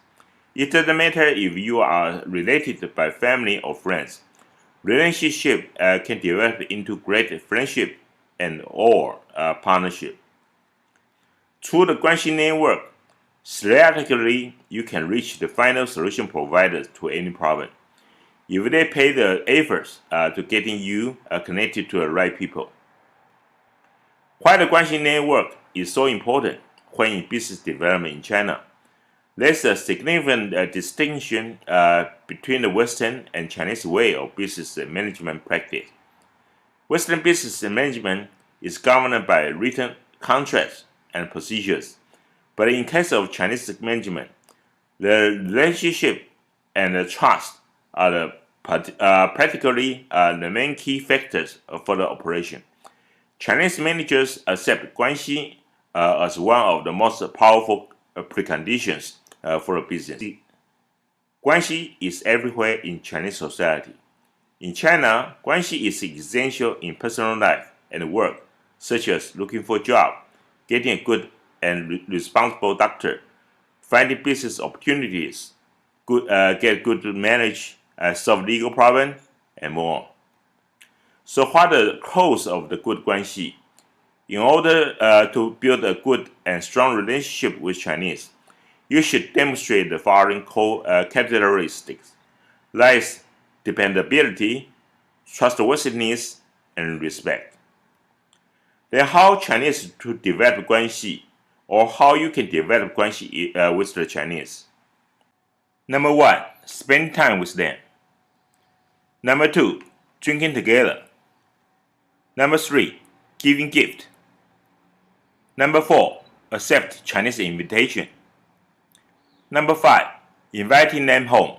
It doesn't matter if you are related by family or friends. Relationship can develop into great friendship and or partnership. Through the Guanxi network, strategically you can reach the final solution provider to any problem, if they pay the efforts to getting you connected to the right people. Why the Guanxi network is so important when in business development in China? There's a significant distinction between the Western and Chinese way of business management practice. Western business management is governed by written contracts and procedures, but in case of Chinese management, the relationship and the trust are practically the main key factors for the operation. Chinese managers accept Guanxi as one of the most powerful preconditions for a business. Guanxi is everywhere in Chinese society. In China, Guanxi is essential in personal life and work, such as looking for a job, getting a good and responsible doctor, finding business opportunities, get good to manage, solve legal problems, and more. So what are the cause of the good Guanxi? In order to build a good and strong relationship with Chinese, you should demonstrate the following characteristics, like dependability, trustworthiness, and respect. Then how Chinese to develop Guanxi, or how you can develop Guanxi with the Chinese. Number 1, spend time with them. Number 2, drinking together. Number 3, giving gift. Number 4, accept Chinese invitation. Number 5, inviting them home.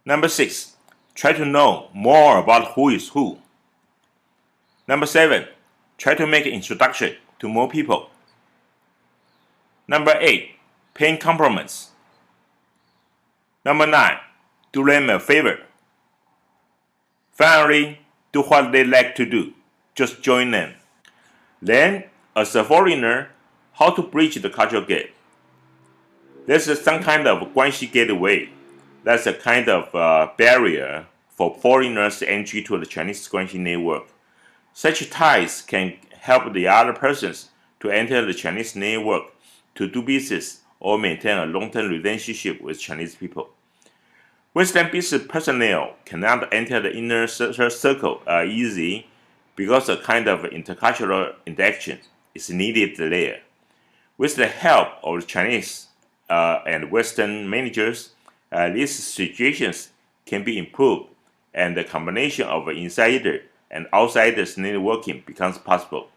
Number 6, try to know more about who is who. Number 7, try to make an introduction to more people. Number 8, paying compliments. Number 9, do them a favor. Finally, do what they like to do. Just join them. Then, as a foreigner, how to bridge the cultural gap. There's some kind of Guanxi gateway. That's a kind of barrier for foreigners' entry to the Chinese Guanxi network. Such ties can help the other persons to enter the Chinese network to do business or maintain a long-term relationship with Chinese people. Western business personnel cannot enter the inner circle easy because a kind of intercultural interaction is needed there. With the help of Chinese and Western managers, these situations can be improved, and the combination of insider and outsiders networking becomes possible.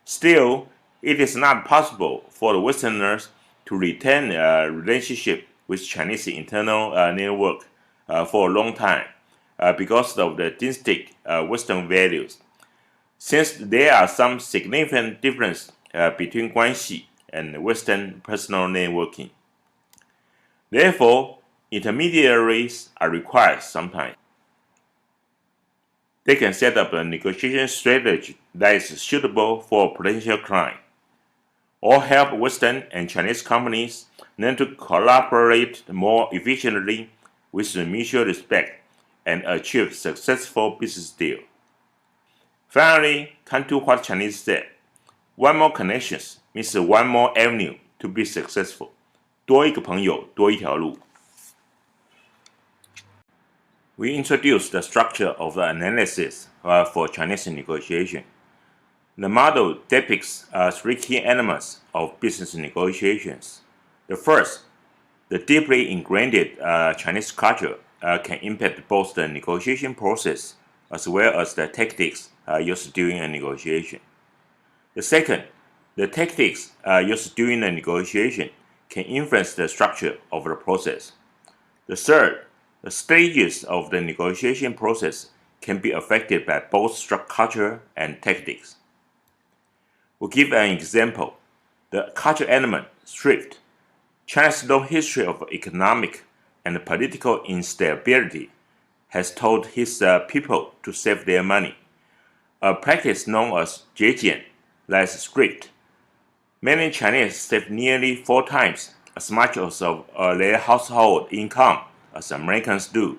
Still, it is not possible for the Westerners to retain a relationship with Chinese internal network for a long time because of the distinct Western values. Since there are some significant differences between Guanxi and Western personal networking. Therefore, intermediaries are required sometimes. They can set up a negotiation strategy that is suitable for a potential client, or help Western and Chinese companies learn to collaborate more efficiently with mutual respect and achieve successful business deal. Finally, come to what Chinese said, one more connections means one more avenue to be successful. 多一个朋友，多一条路。We introduced the structure of the analysis for Chinese negotiation. The model depicts three key elements of business negotiations. The first, the deeply ingrained Chinese culture can impact both the negotiation process as well as the tactics used during a negotiation. The second, the tactics used during the negotiation can influence the structure of the process. The third, the stages of the negotiation process can be affected by both culture and tactics. We'll give an example. The culture element, thrift. China's long history of economic and political instability has taught his people to save their money. A practice known as jejian, less thrift. Many Chinese save nearly 4 times as much as of their household income as Americans do.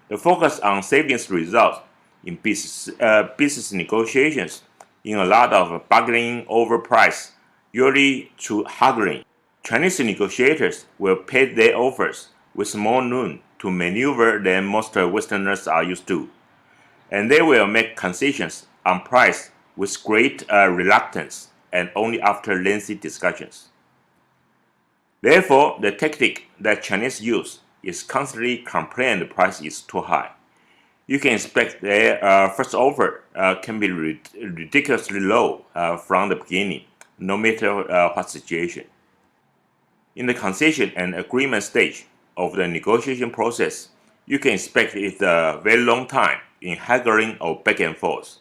The focus on savings results in business negotiations in a lot of bargaining over price, usually through haggling. Chinese negotiators will pay their offers with more room to maneuver than most Westerners are used to, and they will make concessions on price with great reluctance and only after lengthy discussions. Therefore, the tactic that Chinese use is constantly complain the price is too high. You can expect their first offer can be ridiculously low from the beginning, no matter what situation. In the concession and agreement stage of the negotiation process, you can expect it a very long time in haggling or back and forth.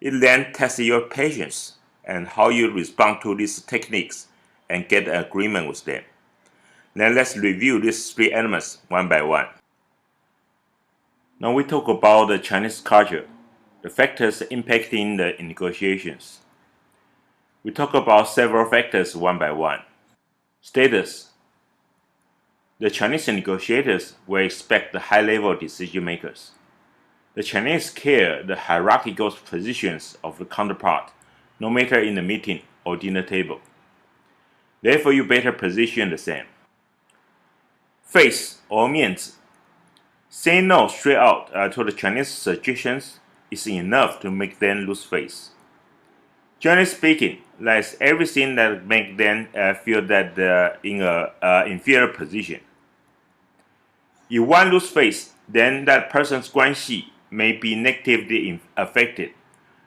It then tests your patience and how you respond to these techniques and get an agreement with them. Now let's review these 3 elements one by one. Now we talk about the Chinese culture, the factors impacting the negotiations. We talk about several factors one by one. Status. The Chinese negotiators will expect the high-level decision makers. The Chinese care the hierarchical positions of the counterpart, no matter in the meeting or dinner table. Therefore, you better position the same. Face or 面子. Saying no straight out to the Chinese suggestions is enough to make them lose face. Generally speaking, that's everything that makes them feel that they're in an inferior position. If one loses face, then that person's Guanxi may be negatively affected.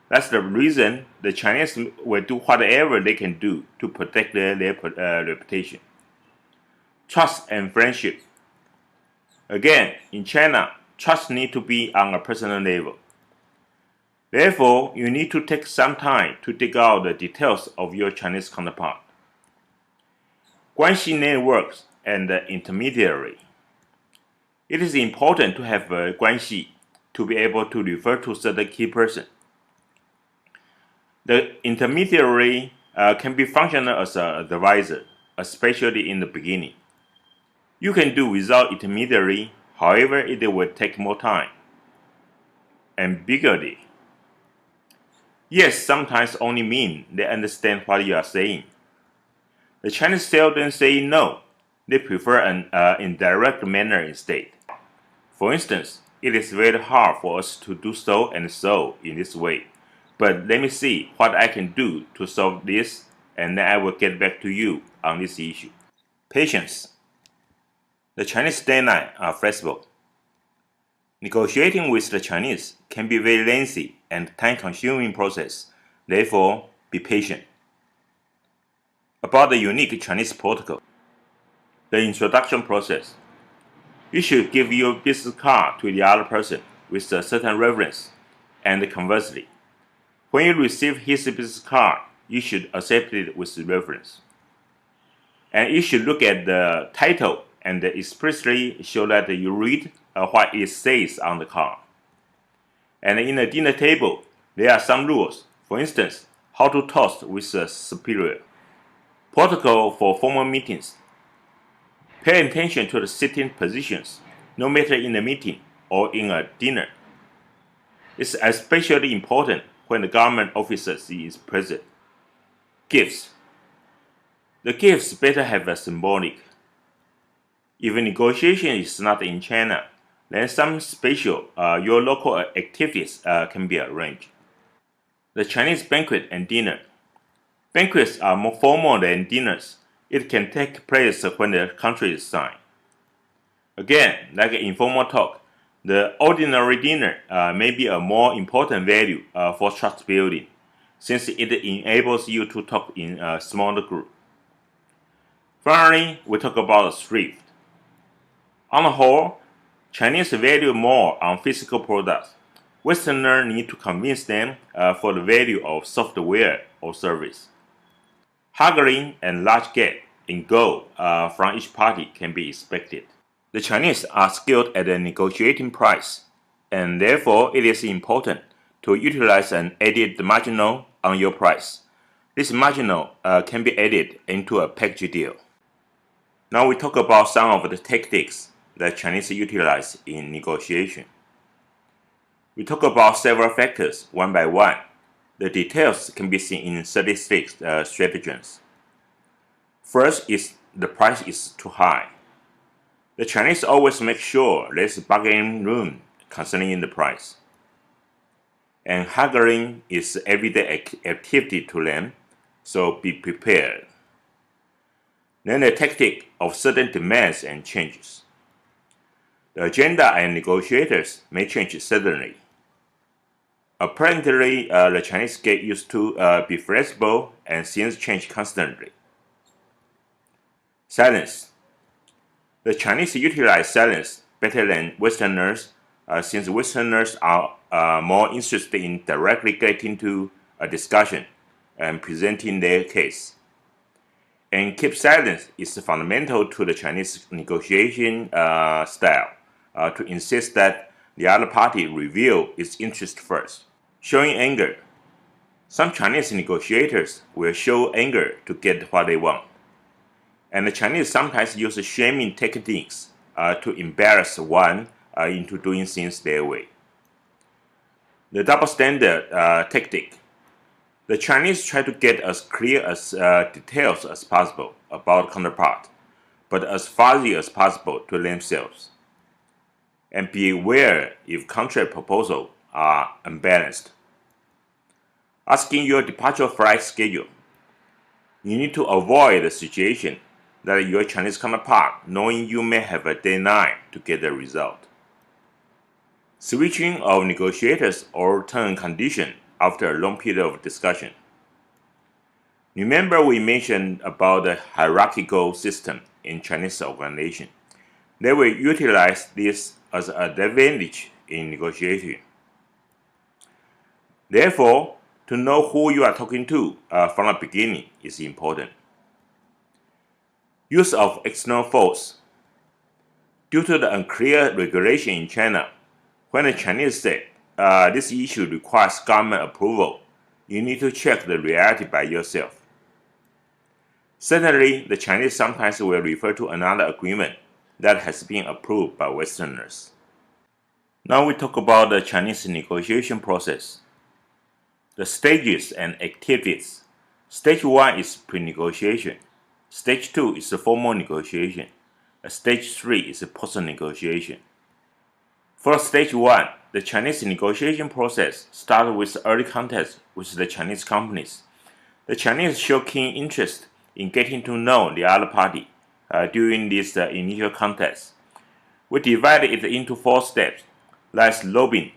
That's the reason the Chinese will do whatever they can do to protect their reputation. Trust and friendship. Again, in China, trust needs to be on a personal level. Therefore, you need to take some time to dig out the details of your Chinese counterpart. Guanxi networks and the intermediary. It is important to have a Guanxi to be able to refer to certain key person. The intermediary can be functional as an advisor, especially in the beginning. You can do without intermediary, however it will take more time. Ambiguity. Yes sometimes only mean they understand what you are saying. The Chinese seldom say no. They prefer an indirect manner instead. For instance, it is very hard for us to do so and so in this way. But let me see what I can do to solve this, and then I will get back to you on this issue. Patience. The Chinese deadlines are flexible. Negotiating with the Chinese can be a very lengthy and time-consuming process. Therefore, be patient. About the unique Chinese protocol. The introduction process. You should give your business card to the other person with a certain reverence, and conversely. When you receive his business card, you should accept it with reverence. And you should look at the title and explicitly show that you read what it says on the card. And in the dinner table, there are some rules. For instance, how to toast with a superior. Protocol for formal meetings. Pay attention to the sitting positions, no matter in a meeting or in a dinner. It's especially important when the government officer is present. Gifts. The gifts better have a symbolic. If a negotiation is not in China, then some special your local activities can be arranged. The Chinese banquet and dinner. Banquets are more formal than dinners. It can take place when the contract is signed. Again, like informal talk, the ordinary dinner may be a more important value for trust building, since it enables you to talk in a smaller group. Finally, we talk about thrift. On the whole, Chinese value more on physical products. Westerners need to convince them for the value of software or service. Haggling and large gap in goal from each party can be expected. The Chinese are skilled at negotiating price, and therefore it is important to utilize an added marginal on your price. This marginal can be added into a package deal. Now we talk about some of the tactics that Chinese utilize in negotiation. We talk about several factors one by one. The details can be seen in 36 stratagems. First is the price is too high. The Chinese always make sure there's bargaining room concerning the price. And haggling is everyday activity to them, so be prepared. Then the tactic of sudden demands and changes. The agenda and negotiators may change suddenly. Apparently, the Chinese get used to be flexible and things change constantly. Silence. The Chinese utilize silence better than Westerners since Westerners are more interested in directly getting to a discussion and presenting their case. And keep silence is fundamental to the Chinese negotiation style to insist that the other party reveal its interest first. Showing anger. Some Chinese negotiators will show anger to get what they want. And the Chinese sometimes use shaming techniques to embarrass one into doing things their way. The double standard tactic. The Chinese try to get as clear as details as possible about counterpart, but as fuzzy as possible to themselves. And be aware if contract proposals are unbalanced. Asking your departure flight schedule. You need to avoid the situation that your Chinese counterpart knowing you may have a deadline to get the result. Switching of negotiators or term condition after a long period of discussion. Remember we mentioned about the hierarchical system in Chinese organization. They will utilize this as an advantage in negotiation. Therefore, to know who you are talking to from the beginning is important. Use of external force. Due to the unclear regulation in China, when the Chinese say this issue requires government approval, you need to check the reality by yourself. Certainly, the Chinese sometimes will refer to another agreement that has been approved by Westerners. Now we talk about the Chinese negotiation process. The stages and activities. Stage 1 is pre-negotiation. Stage 2 is the formal negotiation. Stage 3 is the post-negotiation. For stage 1, the Chinese negotiation process starts with early contacts with the Chinese companies. The Chinese show keen interest in getting to know the other party during these initial contacts. We divide it into 4 steps. That's lobbying,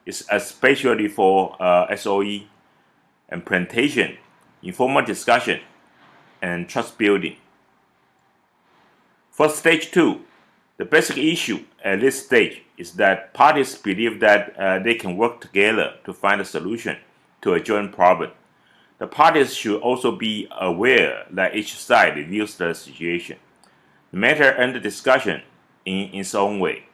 is especially for SOE, and presentation, informal discussion, and trust building. For stage 2, the basic issue at this stage is that parties believe that they can work together to find a solution to a joint problem. The parties should also be aware that each side views the situation, the matter under discussion, in its own way.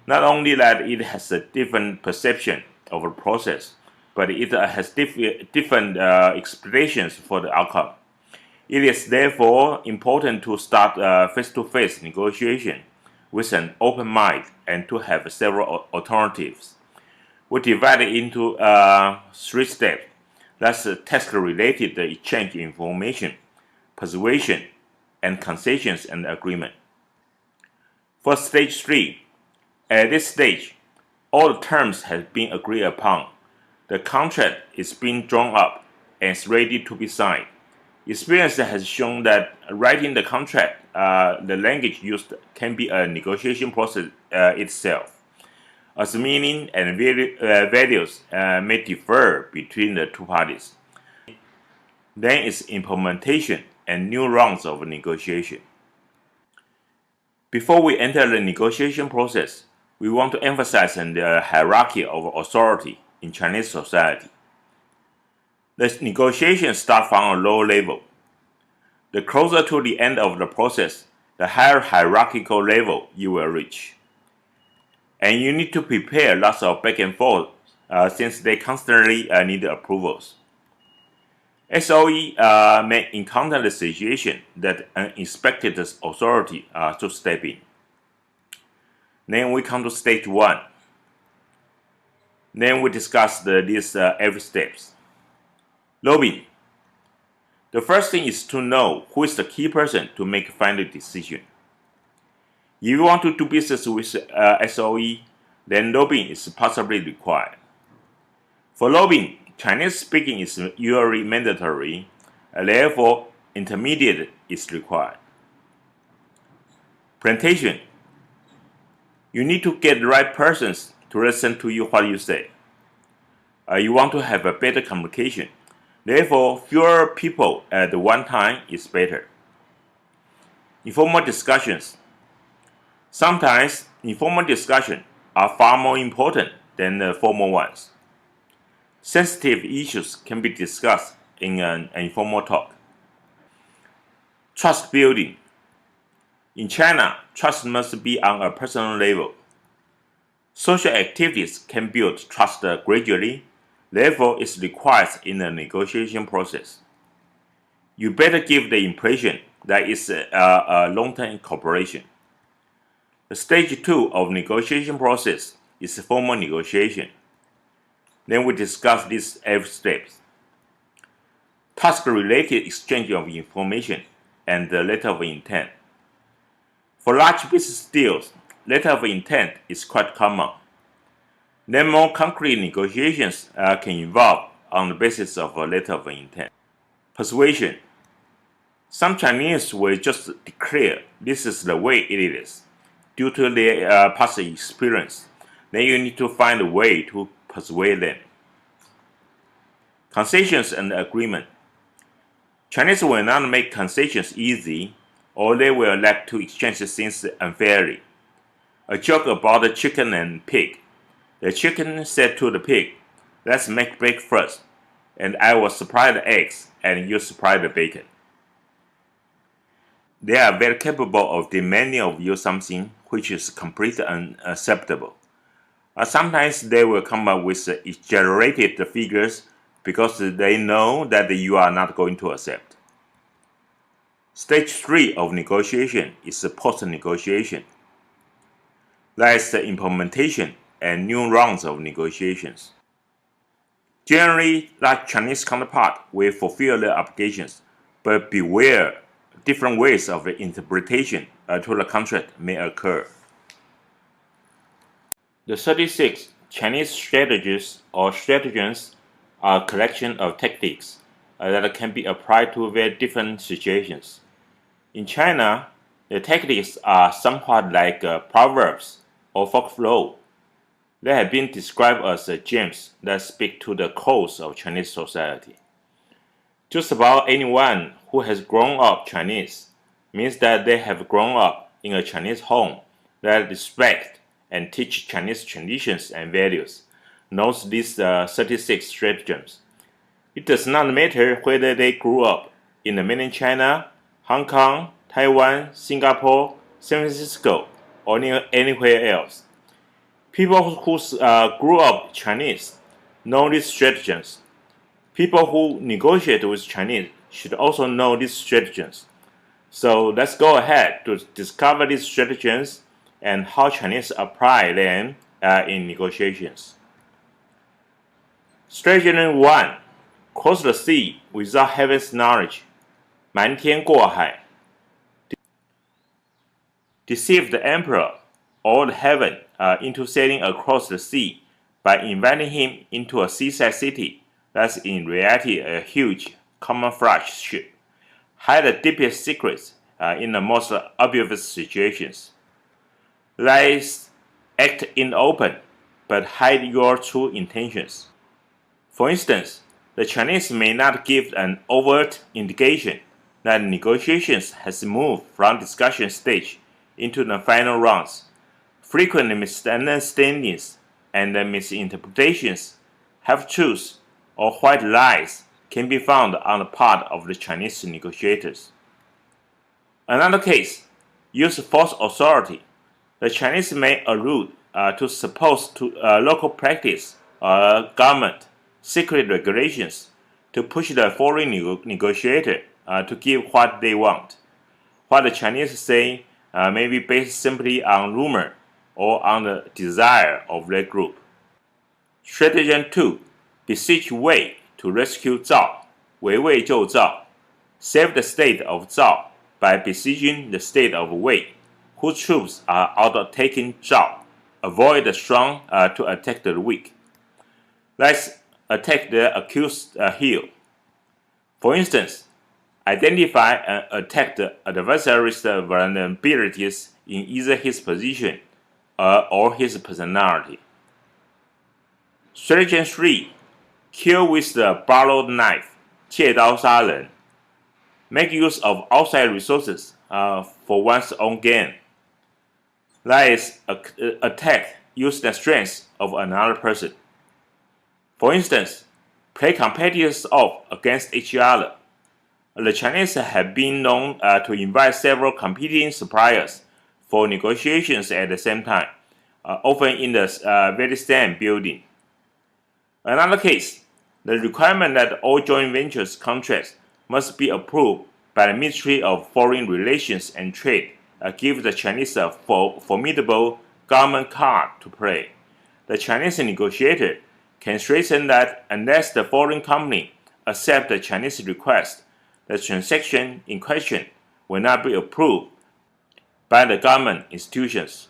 Not only that it has a different perception of a process, but it has different expectations for the outcome. It is therefore important to start face-to-face negotiation with an open mind and to have several alternatives. We divide it into 3 steps. That's task-related exchange information, persuasion, and concessions and agreement. For stage 3, at this stage, all the terms have been agreed upon. The contract is being drawn up and is ready to be signed. Experience has shown that writing the contract, the language used can be a negotiation process itself, as meaning and values may differ between the 2 parties. Then is implementation and new rounds of negotiation. Before we enter the negotiation process, we want to emphasize the hierarchy of authority in Chinese society. The negotiations start from a low level. The closer to the end of the process, the higher hierarchical level you will reach. And you need to prepare lots of back and forth since they constantly need approvals. SOE may encounter the situation that unexpected authority to step in. Then we come to stage 1. Then we discuss these every steps. Lobbying. The first thing is to know who is the key person to make final decision. If you want to do business with SOE, then lobbying is possibly required. For lobbying, Chinese speaking is usually mandatory, therefore intermediate is required. Presentation. You need to get the right persons to listen to you what you say. You want to have a better communication. Therefore, fewer people at one time is better. Informal discussions. Sometimes informal discussions are far more important than the formal ones. Sensitive issues can be discussed in an informal talk. Trust building. In China, trust must be on a personal level. Social activities can build trust gradually, therefore it requires in the negotiation process. You better give the impression that it's a long-term cooperation. The stage 2 of negotiation process is formal negotiation. Then we discuss these every steps. Task-related exchange of information and the letter of intent. For large business deals, letter of intent is quite common. Then more concrete negotiations can involve on the basis of a letter of intent. Persuasion. Some Chinese will just declare this is the way it is, due to their past experience. Then you need to find a way to persuade them. Concessions and agreement. Chinese will not make concessions easy, or they will like to exchange things unfairly. A joke about the chicken and pig. The chicken said to the pig, "Let's make breakfast, and I will supply the eggs, and you supply the bacon." They are very capable of demanding of you something which is completely unacceptable. Sometimes they will come up with exaggerated figures because they know that you are not going to accept. Stage 3 of negotiation is the post-negotiation. That is the implementation and new rounds of negotiations. Generally, like Chinese counterpart will fulfill their obligations, but beware different ways of interpretation to the contract may occur. The 36 Chinese strategies or stratagems are a collection of tactics that can be applied to very different situations. In China, the tactics are somewhat like proverbs or folklore. They have been described as gems that speak to the core of Chinese society. Just about anyone who has grown up Chinese means that they have grown up in a Chinese home that respects and teach Chinese traditions and values knows these 36 stratagems. It does not matter whether they grew up in the mainland China, Hong Kong, Taiwan, Singapore, San Francisco, or anywhere else. People who grew up Chinese know these stratagems. People who negotiate with Chinese should also know these stratagems. So let's go ahead to discover these stratagems and how Chinese apply them in negotiations. Stratagem 1. Cross the sea without heaven's knowledge. 瞒天过海. Deceive the emperor or the heaven into sailing across the sea by inviting him into a seaside city that's in reality a huge camouflage ship. Hide the deepest secrets in the most obvious situations. Lies act in open, but hide your true intentions. For instance, the Chinese may not give an overt indication that negotiations has moved from discussion stage into the final rounds. Frequent misunderstandings and misinterpretations, half-truths, or white lies can be found on the part of the Chinese negotiators. Another case, use false authority. The Chinese may allude to supposed local practice or government secret regulations to push the foreign negotiator to give what they want. What the Chinese say may be based simply on rumor or on the desire of their group. Stratagem 2. Besiege Wei to rescue Zhao. 围魏救赵. Save the state of Zhao by besieging the state of Wei, whose troops are out-attacking Zhao. Avoid the strong to attack the weak. Let's attack the accused heel. For instance, identify and attack the adversary's vulnerabilities in either his position or his personality. Stratagem 3. Kill with the borrowed knife. 借刀杀人. Make use of outside resources for one's own gain. That is, attack use the strength of another person. For instance, play competitors off against each other. The Chinese have been known to invite several competing suppliers for negotiations at the same time, often in the very same building. Another case, the requirement that all joint ventures contracts must be approved by the Ministry of Foreign Relations and Trade gives the Chinese a formidable government card to play. The Chinese negotiator can strengthen that unless the foreign company accepts the Chinese request, the transaction in question will not be approved by the government institutions.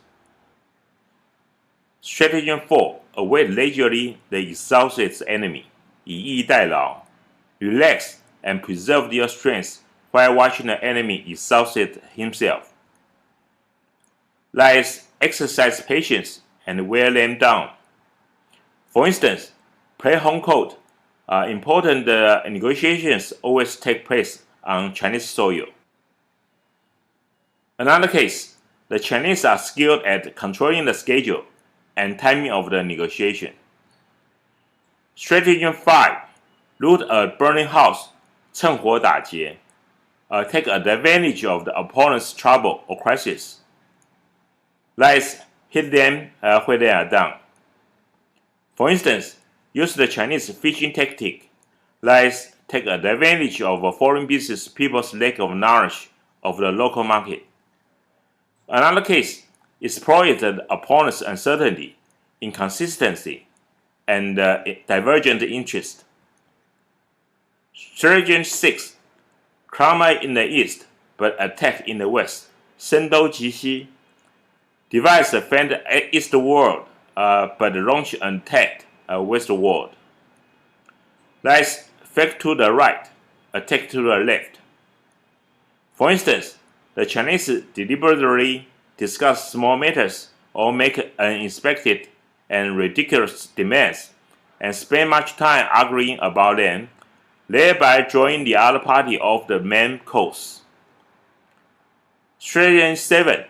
Stratagem 4. Await leisurely the exhausted enemy. 以逸待劳. Relax and preserve your strength while watching the enemy exhausted himself. Let's exercise patience and wear them down. For instance, play home court. Important negotiations always take place on Chinese soil. Another case, the Chinese are skilled at controlling the schedule and timing of the negotiation. Stratagem 5. Loot a burning house. 趁火打劫. Take advantage of the opponent's trouble or crisis. Let's hit them where they are down. For instance, use the Chinese fishing tactic. Let's take advantage of foreign business people's lack of knowledge of the local market. Another case, exploit the opponent's uncertainty, inconsistency, and divergent interest. Stratagem 6. Clamor in the east, but attack in the west. 声东击西. Devise a fend eastward, but launch an attack westward. Let's fake to the right, attack to the left. For instance, the Chinese deliberately discuss small matters or make unexpected and ridiculous demands, and spend much time arguing about them, thereby drawing the other party off the main course. Stratagem 7.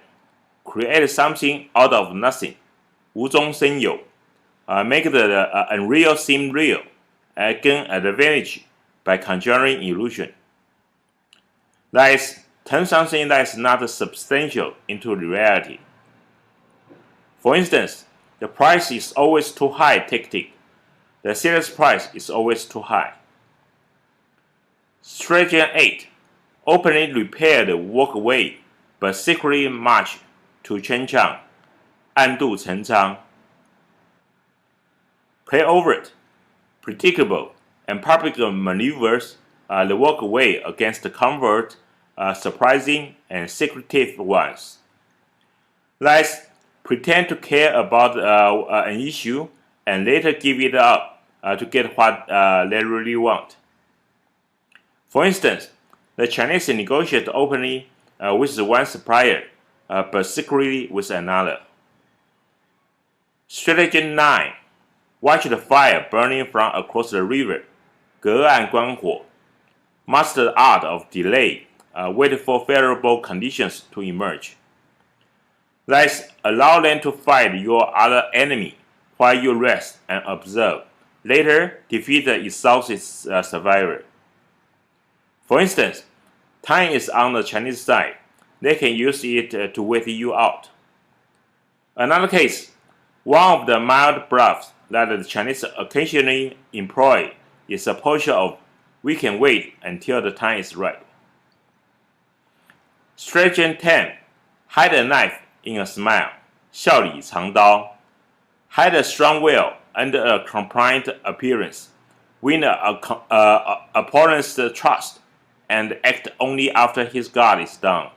Create something out of nothing. 无中生有, make the unreal seem real, gain advantage by conjuring illusion. That is, turn something that is not substantial into reality. For instance, the price is always too high tactic. The seller's price is always too high. Stratagem 8. Openly repair the walk away, but secretly march to Chenchang, 暗度陈仓. Play over it. Predictable and public maneuvers, the walk away against the covert, surprising and secretive ones. Let's pretend to care about an issue and later give it up to get what they really want. For instance, the Chinese negotiate openly with one supplier, but secretly with another. Stratagem 9. Watch the fire burning from across the river. 隔岸观火. Master the art of delay. Wait for favorable conditions to emerge. Let's allow them to fight your other enemy while you rest and observe. Later, defeat the exhausted survivor. For instance, time is on the Chinese side. They can use it to wait you out. Another case, one of the mild bluffs that the Chinese occasionally employ is a posture of "we can wait until the time is right." Stratagem 10. Hide a knife in a smile. 笑里藏刀. Hide a strong will under a compliant appearance. Win an opponent's trust and act only after his guard is down.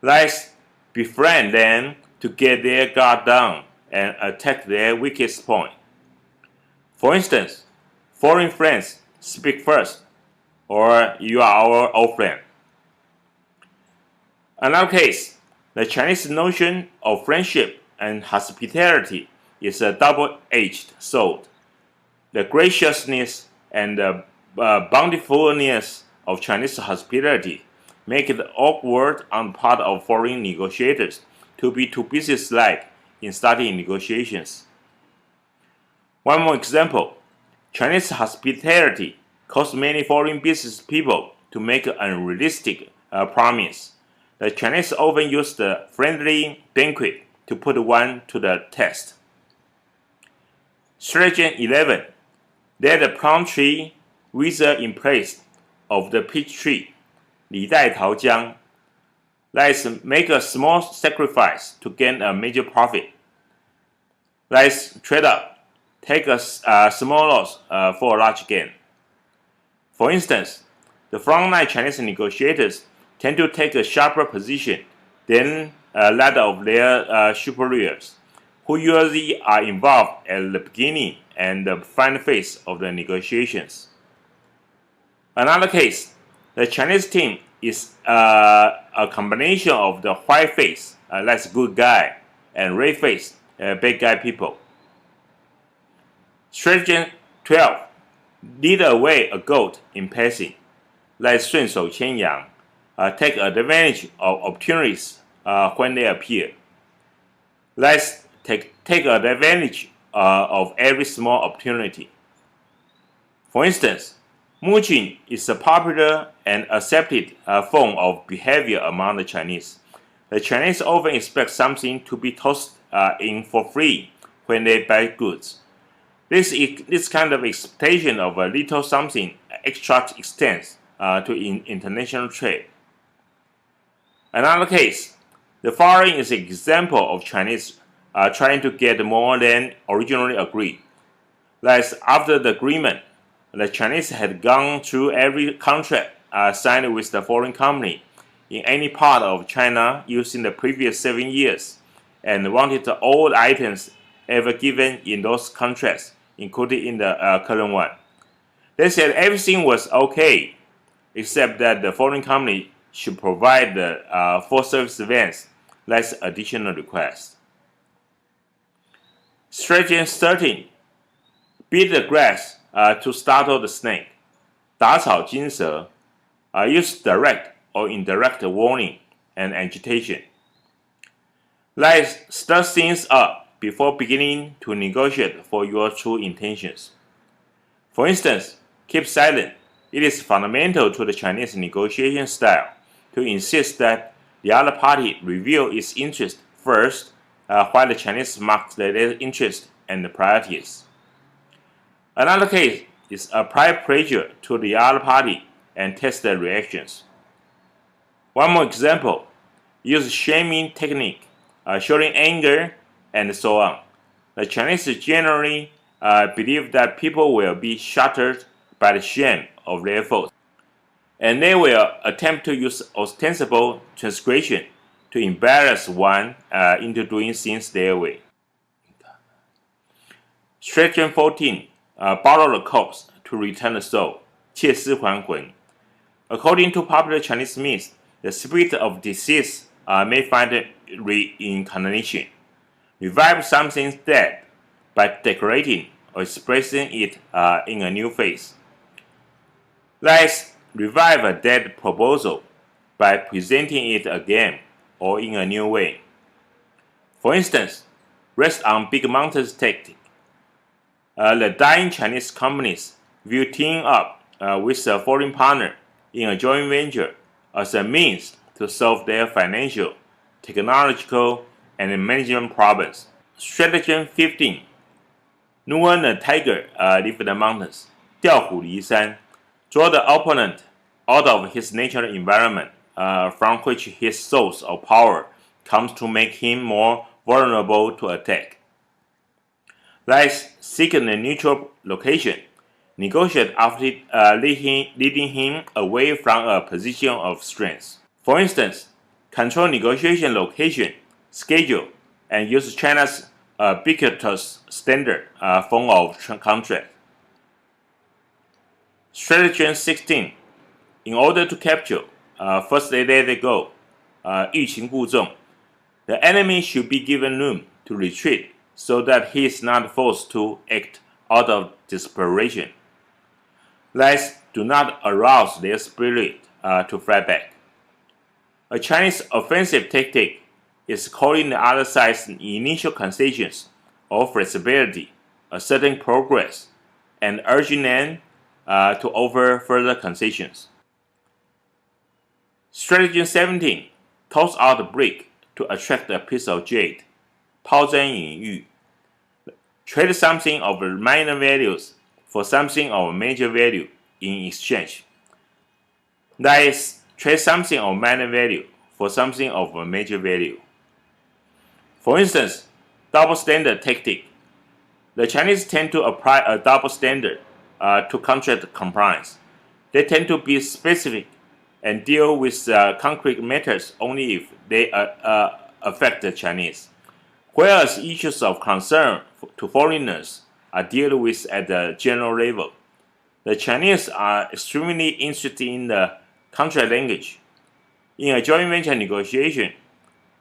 Let's befriend them to get their guard down and attack their weakest point. For instance, foreign friends speak first, or you are our old friend. Another case, the Chinese notion of friendship and hospitality is a double-edged sword. The graciousness and bountifulness of Chinese hospitality make it awkward on the part of foreign negotiators to be too businesslike in starting negotiations. One more example, Chinese hospitality causes many foreign business people to make an unrealistic promise. The Chinese often use the friendly banquet to put one to the test. Stratagem 11. Let the plum tree wither in place of the peach tree. 李代桃僵. Let's make a small sacrifice to gain a major profit. Let's trade up. Take a small loss for a large gain. For instance, the frontline Chinese negotiators tend to take a sharper position than that of their superiors, who usually are involved at the beginning and the final phase of the negotiations. Another case, the Chinese team is a combination of the white face, that's good guy, and red face, bad guy people. Stratagem 12. Lead away a goat in passing. Let's 顺手牵羊. Take advantage of opportunities when they appear. Let's take advantage of every small opportunity. For instance, mooching is a popular and accepted form of behavior among the Chinese. The Chinese often expect something to be tossed in for free when they buy goods. This kind of expectation of a little something extra extends to international trade. Another case, the following is an example of Chinese trying to get more than originally agreed. Thus, after the agreement, the Chinese had gone through every contract signed with the foreign company in any part of China using the previous 7 years and wanted all the items ever given in those contracts included in the current one. They said everything was okay, except that the foreign company should provide the full service vans, less additional requests. Stratagem 13. Beat the grass to startle the snake. 打草惊蛇. Use direct or indirect warning and agitation. Let's stir things up before beginning to negotiate for your true intentions. For instance, keep silent. It is fundamental to the Chinese negotiation style to insist that the other party reveal its interest first, while the Chinese mark their interest and priorities. Another case is apply pressure to the other party and test their reactions. One more example, use shaming technique, showing anger, and so on. The Chinese generally believe that people will be shattered by the shame of their faults, and they will attempt to use ostensible transgression to embarrass one into doing things their way. Stratagem 14, borrow the corpse to return the soul, 借尸还魂. According to popular Chinese myths, the spirit of deceased may find reincarnation. Revive something dead by decorating or expressing it in a new face. Let's revive a dead proposal by presenting it again or in a new way. For instance, rest on big mountains tactic. The dying Chinese companies will team up with a foreign partner in a joint venture as a means to solve their financial, technological, and management problems. Stratagem 15. Lure the tiger leave the mountains. 调虎离山. Draw the opponent out of his natural environment from which his source of power comes to make him more vulnerable to attack. Let's seek a neutral location. Negotiate after leading him away from a position of strength. For instance, control negotiation location, schedule, and use China's ubiquitous standard form of contract. Stratagem 16. In order to capture, first they let it go, 欲擒故纵. The enemy should be given room to retreat so that he is not forced to act out of desperation. Let's do not arouse their spirit to fight back. A Chinese offensive tactic is calling the other side's initial concessions or flexibility a certain progress and urging them to offer further concessions. Stratagem 17. Toss out a brick to attract a piece of jade. 抛砖引玉. Trade something of minor values for something of major value in exchange. That is, trade something of minor value for something of a major value. For instance, double standard tactic. The Chinese tend to apply a double standard to contract compliance. They tend to be specific and deal with concrete matters only if they affect the Chinese, whereas issues of concern to foreigners are dealt with at the general level. The Chinese are extremely interested in the contract language. In a joint venture negotiation,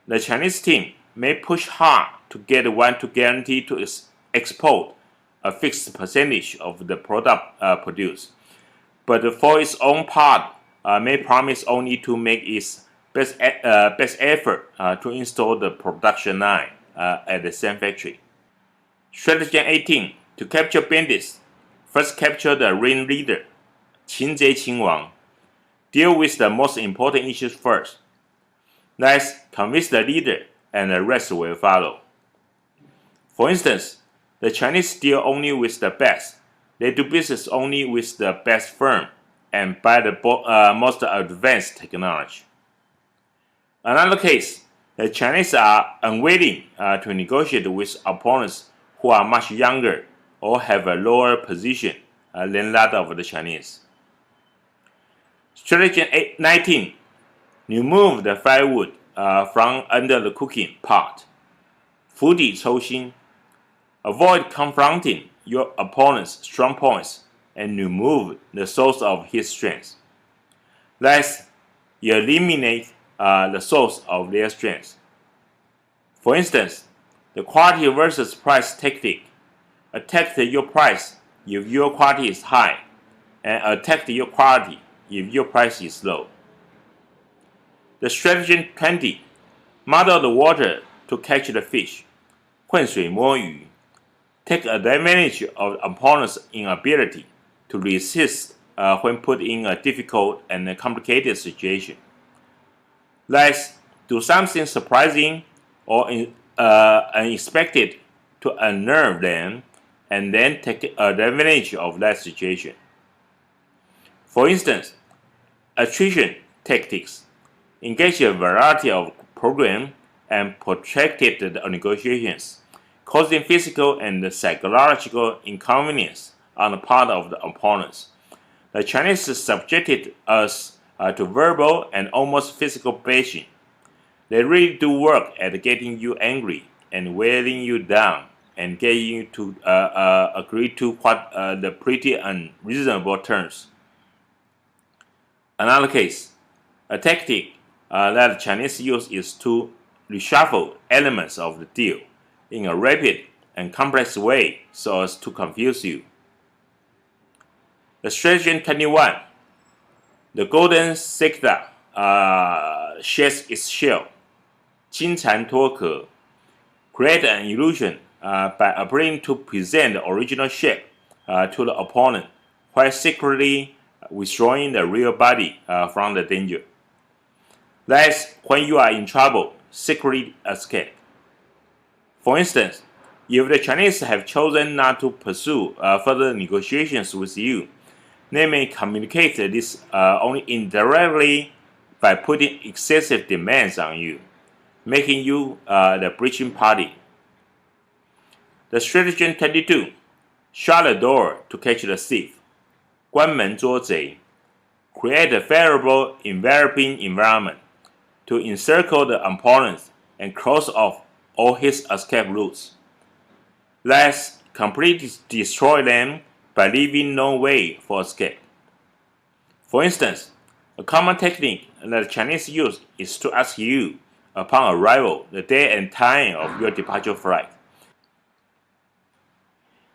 the Chinese team may push hard to get one to guarantee to export a fixed percentage of the product produced, but for its own part may promise only to make its best effort to install the production line at the same factory. Stratagem 18. To capture bandits, first capture the ringleader, 擒贼擒王. Deal with the most important issues first. Let's convince the leader and the rest will follow. For instance, the Chinese deal only with the best. They do business only with the best firm and buy the most advanced technology. Another case, the Chinese are unwilling to negotiate with opponents who are much younger or have a lower position than that of the Chinese. Stratagem 19. Remove the firewood from under the cooking pot. 釜底抽薪. Avoid confronting your opponent's strong points and remove the source of his strength. Let's eliminate the source of their strength. For instance, the quality versus price tactic. Attack your price if your quality is high, and attack your quality if your price is low. The stratagem 20. Muddle the water to catch the fish. 浑水摸鱼, take advantage of opponent's inability to resist when put in a difficult and complicated situation. Let's do something surprising or unexpected to unnerve them and then take advantage of that situation. For instance, attrition tactics engage a variety of programs and protracted negotiations, causing physical and psychological inconvenience on the part of the opponents. The Chinese subjected us to verbal and almost physical bashing. They really do work at getting you angry and wearing you down and getting you to agree to the pretty unreasonable terms. Another case, a tactic that the Chinese use is to reshuffle elements of the deal in a rapid and complex way so as to confuse you. The stratagem 21, the golden cicada sheds its shell, 金蝉脱壳, create an illusion by appearing to present the original shape to the opponent while secretly withdrawing the real body from the danger. That's when you are in trouble, secretly escape. For instance, if the Chinese have chosen not to pursue further negotiations with you, they may communicate this only indirectly by putting excessive demands on you, making you the breaching party. The stratagem 22, shut the door to catch the thief, 关门捉贼, create a favorable enveloping environment to encircle the opponent and close off all his escape routes. Let's completely destroy them by leaving no way for escape. For instance, a common technique that the Chinese use is to ask you, upon arrival, the day and time of your departure flight.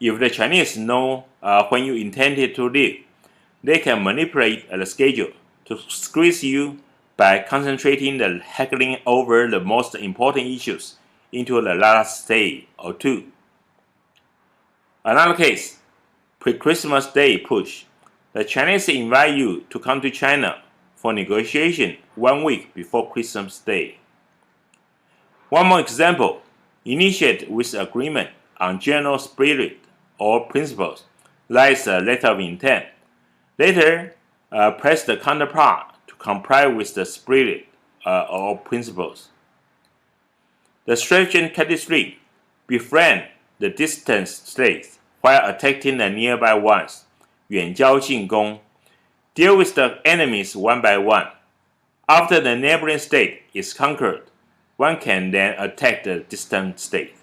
If the Chinese know when you intended to leave, they can manipulate the schedule to squeeze you by concentrating the haggling over the most important issues into the last day or two. Another case, pre-Christmas Day push. The Chinese invite you to come to China for negotiation 1 week before Christmas Day. One more example, initiate with agreement on general spirit or principles, like a letter of intent. Later, press the counterpart to comply with the spirit or principles. The stratagem 23, befriend the distant states while attacking the nearby ones, 远交近攻, deal with the enemies one by one. After the neighboring state is conquered, one can then attack the distant state.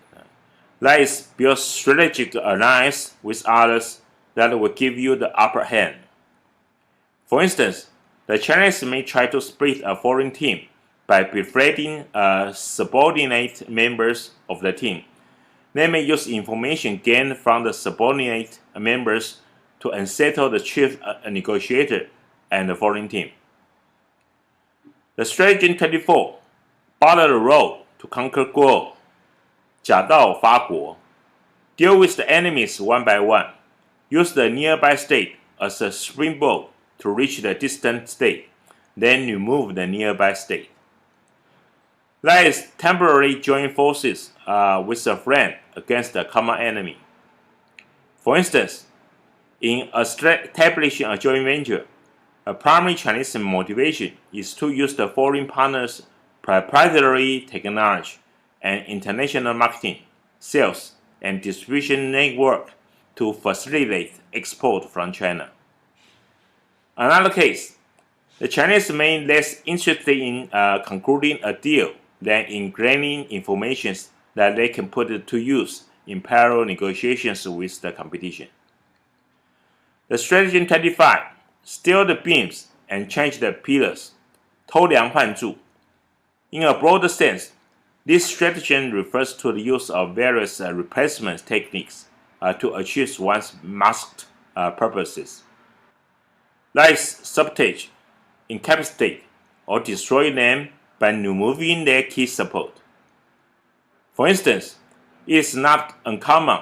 That is, build strategic alliance with others that will give you the upper hand. For instance, the Chinese may try to split a foreign team by befriending subordinate members of the team. They may use information gained from the subordinate members to unsettle the chief negotiator and the foreign team. The stratagem 24, barter the road to conquer Guo, 假道发国, deal with the enemies one by one. Use the nearby state as a springboard to reach the distant state, then remove the nearby state. That is, temporarily join forces with a friend against a common enemy. For instance, in establishing a joint venture, a primary Chinese motivation is to use the foreign partner's proprietary technology and international marketing, sales, and distribution network to facilitate export from China. Another case, the Chinese may be less interested in concluding a deal than in gaining information that they can put to use in parallel negotiations with the competition. The stratagem 25, steal the beams and change the pillars, 偷梁换柱. In a broader sense, this stratagem refers to the use of various replacement techniques to achieve one's masked purposes. Like sabotage, incapacitate, or destroy them by removing their key support. For instance, It is not uncommon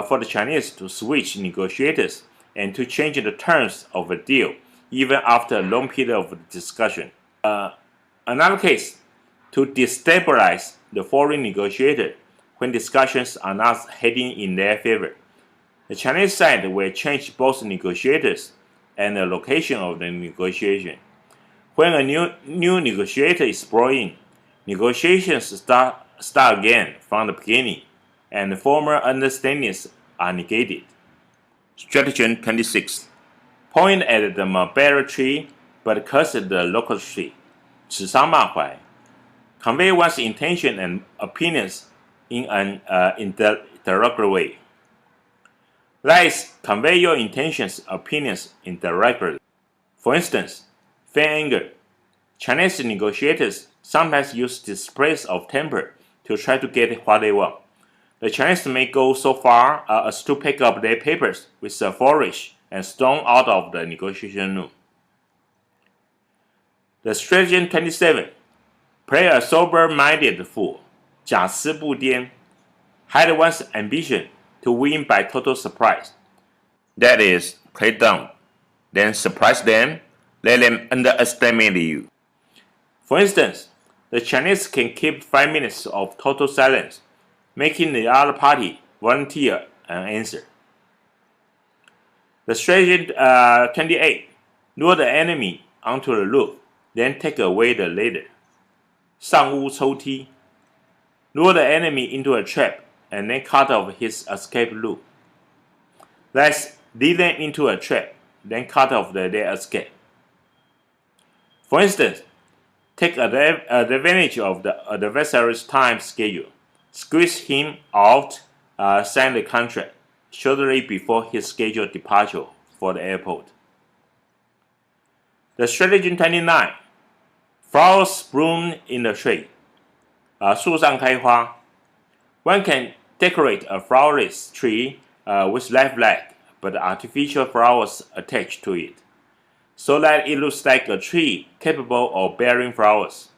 for the Chinese to switch negotiators and to change the terms of a deal even after a long period of discussion. Another case, to destabilize the foreign negotiator when discussions are not heading in their favor. The Chinese side will change both negotiators and the location of the negotiation. When a new negotiator is brought in, negotiations start again from the beginning, and former understandings are negated. Stratagem 26. Point at the mulberry tree, but curse the local tree. 指桑骂槐. Convey one's intention and opinions in an indirect way. That is, convey your intentions, opinions indirectly. For instance, feign anger. Chinese negotiators sometimes use displays of temper to try to get what they want. The Chinese may go so far as to pick up their papers with a flourish and storm out of the negotiation room. The stratagem 27. Play a sober-minded fool. 假词不颠. Hide one's ambition to win by total surprise. That is, play dumb, then surprise them, let them underestimate you. For instance, the Chinese can keep 5 minutes of total silence, making the other party volunteer an answer. The stratagem 28. Lure the enemy onto the roof, then take away the ladder. 上屋抽梯. Lure the enemy into a trap and then cut off his escape route. Let's lead them into a trap, then cut off their escape. For instance, take advantage of the adversary's time schedule. Squeeze him out, sign the contract shortly before his scheduled departure for the airport. The stratagem 29. Flowers bloom in the tree. 树上开花. One can decorate a flowerless tree with lifelike but artificial flowers attached to it, so that it looks like a tree capable of bearing flowers.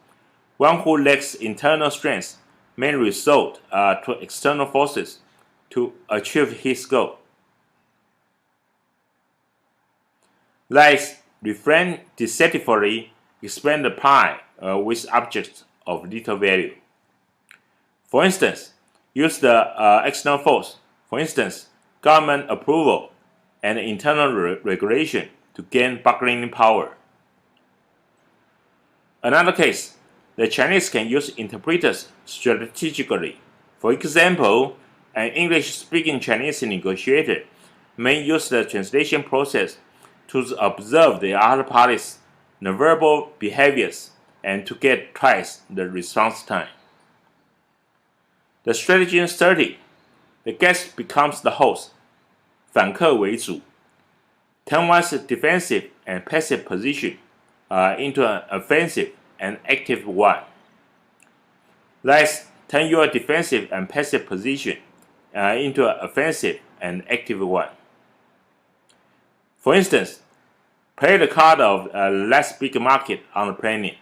One who lacks internal strength may resort to external forces to achieve his goal. Likes, refrain deceitfully, expand the pie with objects of little value. For instance, use the external force, for instance, government approval and internal regulation to gain bargaining power. Another case, the Chinese can use interpreters strategically. For example, an English-speaking Chinese negotiator may use the translation process to observe the other party's nonverbal behaviors and to get twice the response time. The stratagem 30. The guest becomes the host. 反客为主. Turn one's defensive and passive position into an offensive and active one. Let's turn your defensive and passive position into an offensive and active one. For instance, play the card of a less big market on the planet.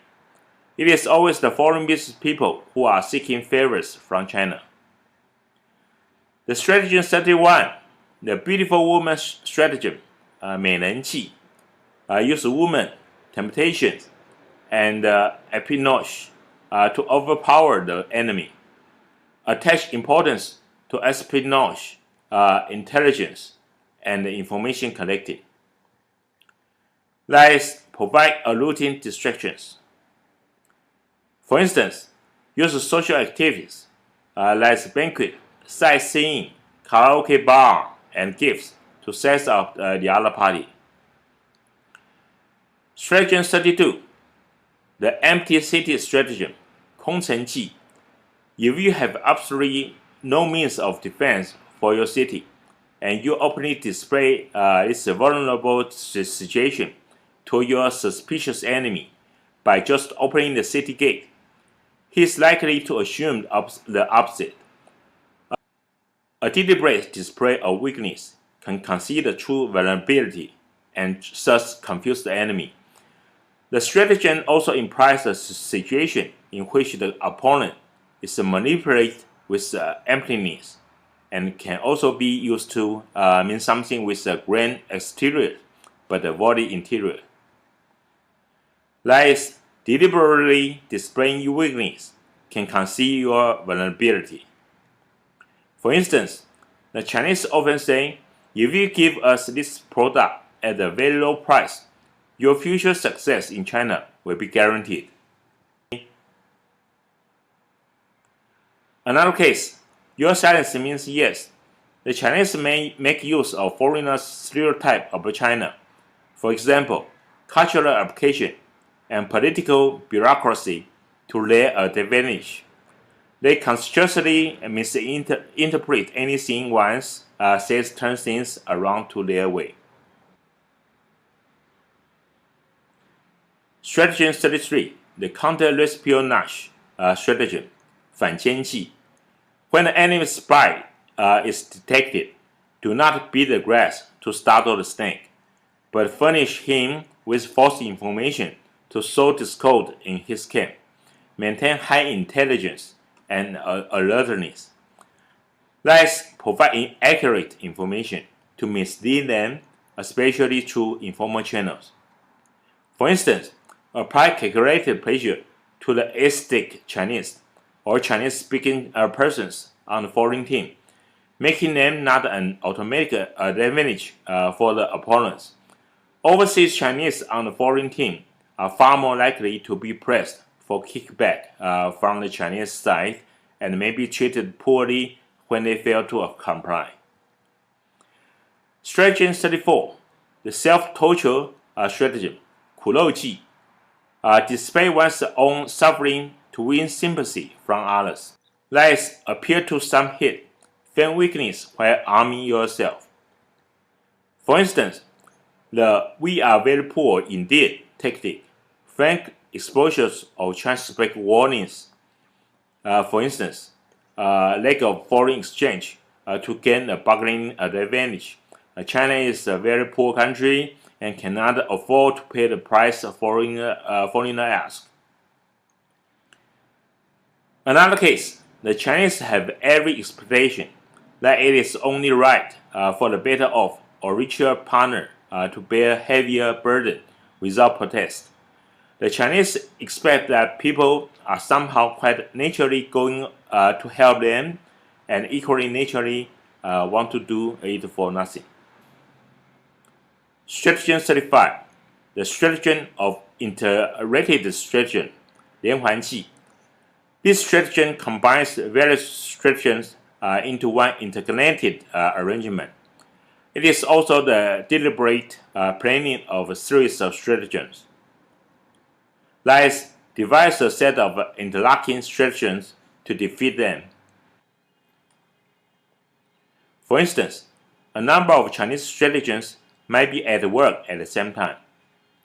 It is always the foreign business people who are seeking favors from China. The stratagem 31. The beautiful woman stratagem, 美人计, use woman, temptations, and espionage to overpower the enemy. Attach importance to espionage, intelligence, and information collected. Let's provide alluring distractions. For instance, use social activities like banquet, sightseeing, karaoke bar, and gifts to set up the other party. Stratagem 32. The empty city stratagem, 空城计. If you have absolutely no means of defense for your city, and you openly display this vulnerable situation to your suspicious enemy by just opening the city gate, he is likely to assume the opposite. A deliberate display of weakness can conceal the true vulnerability and thus confuse the enemy. The stratagem also implies a situation in which the opponent is manipulated with emptiness, and can also be used to mean something with a grand exterior but a void interior. Lies deliberately displaying your weakness can conceal your vulnerability. For instance, the Chinese often say, if you give us this product at a very low price, your future success in China will be guaranteed. Another case, your silence means yes. The Chinese may make use of foreigners' stereotype of China, for example, cultural application and political bureaucracy, to their advantage. They consciously misinterpret anything one says, turn things around to their way. Stratagem 33, the counter-espionage stratagem, 反间计. When the enemy spy is detected, do not beat the grass to startle the snake, but furnish him with false information to sow discord in his camp. Maintain high intelligence and alertness. Lies provide inaccurate information to mislead them, especially through informal channels. For instance, apply calculated pressure to the ethnic Chinese or Chinese-speaking persons on the foreign team, making them not an automatic advantage for the opponents. Overseas Chinese on the foreign team are far more likely to be pressed for kickback from the Chinese side and may be treated poorly when they fail to comply. Stratagem 34, the self-torture stratagem, 苦肉计, display one's own suffering to win sympathy from others. Lies appeal to some hate, feign weakness while arming yourself. For instance, the "we are very poor indeed" tactic, frank exposures of transparent warnings. For instance, lack of foreign exchange to gain a bargaining advantage. China is a very poor country and cannot afford to pay the price a foreigner asks. Another case, the Chinese have every expectation that it is only right for the better off or richer partner to bear heavier burden without protest. The Chinese expect that people are somehow quite naturally going to help them and equally naturally want to do it for nothing. Stratagem 35, the stratagem of interrelated stratagem, 连环计. This stratagem combines various stratagems into one interconnected arrangement. It is also the deliberate planning of a series of stratagems. Lies devise a set of interlocking stratagems to defeat them. For instance, a number of Chinese stratagems might be at work at the same time.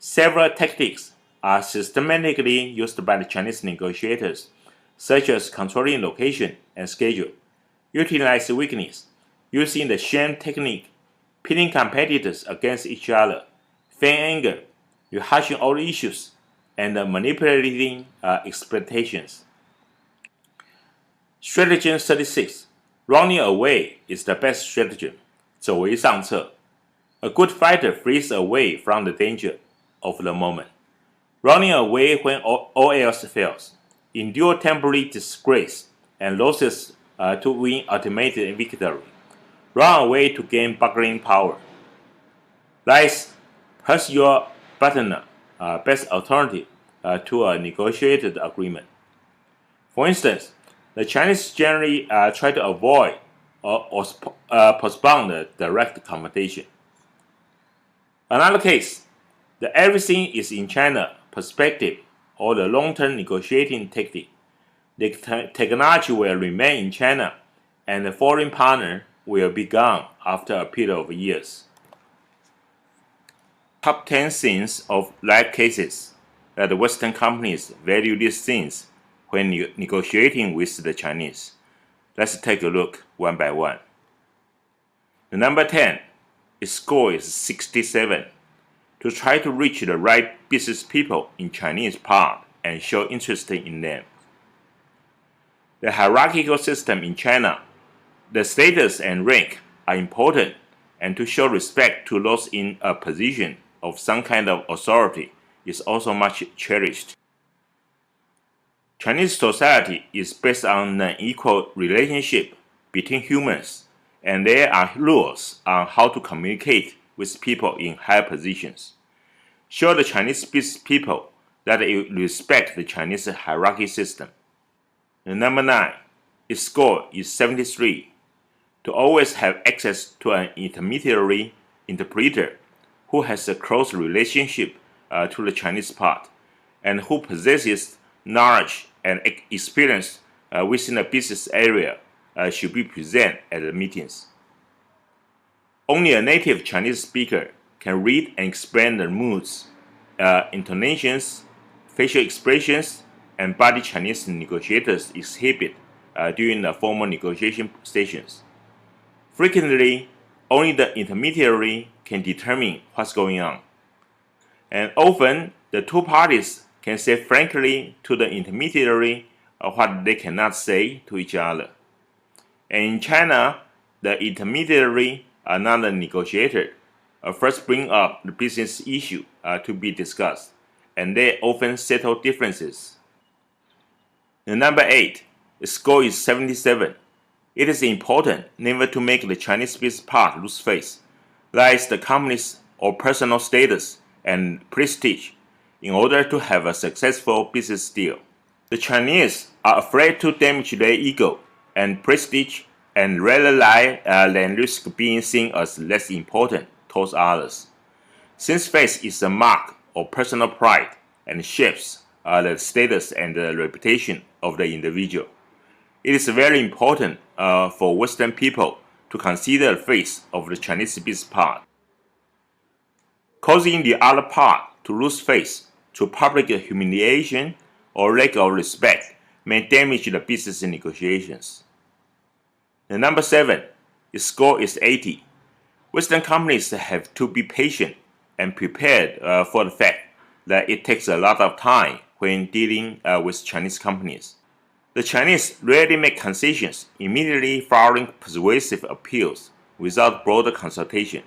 Several tactics are systematically used by the Chinese negotiators, such as controlling location and schedule, utilize weakness, using the sham technique, pitting competitors against each other, feign anger, rehashing old issues, and manipulating expectations. Stratagem 36. Running away is the best stratagem. 走为上策. A good fighter flees away from the danger of the moment. Running away when all else fails. Endure temporary disgrace and losses to win ultimate victory. Run away to gain bargaining power. Lies, perhaps your partner best alternative to a negotiated agreement. For instance, the Chinese generally try to avoid or postpone the direct confrontation. Another case, the everything is in China perspective or the long-term negotiating tactic. The technology will remain in China and the foreign partner will be gone after a period of years. Top 10 things of life cases that Western companies value these things when negotiating with the Chinese. Let's take a look one by one. The number 10, its score is 67. To try to reach the right business people in Chinese part and show interest in them. The hierarchical system in China, the status and rank are important, and to show respect to those in a position of some kind of authority is also much cherished. Chinese society is based on an equal relationship between humans, and there are rules on how to communicate with people in higher positions. Show the Chinese people that they respect the Chinese hierarchy system. And number 9, its score is 73. To always have access to an intermediary interpreter who has a close relationship to the Chinese part, and who possesses knowledge and experience within the business area should be present at the meetings. Only a native Chinese speaker can read and explain the moods, intonations, facial expressions, and body Chinese negotiators exhibit during the formal negotiation sessions. Frequently, only the intermediary can determine what's going on. And often, the two parties can say frankly to the intermediary what they cannot say to each other. And in China, the intermediary, not the negotiator, first bring up the business issue to be discussed, and they often settle differences. The number 8, the score is 77. It is important never to make the Chinese business part lose face, that is the company's or personal status and prestige, in order to have a successful business deal. The Chinese are afraid to damage their ego and prestige, and rather lie than risk being seen as less important towards others. Since face is a mark of personal pride and shapes the status and the reputation of the individual, it is very important for Western people to consider the face of the Chinese business part. Causing the other part to lose face through public humiliation or lack of respect may damage the business negotiations. The number 7, its score is 80. Western companies have to be patient and prepared for the fact that it takes a lot of time when dealing with Chinese companies. The Chinese rarely make concessions immediately following persuasive appeals without broader consultation.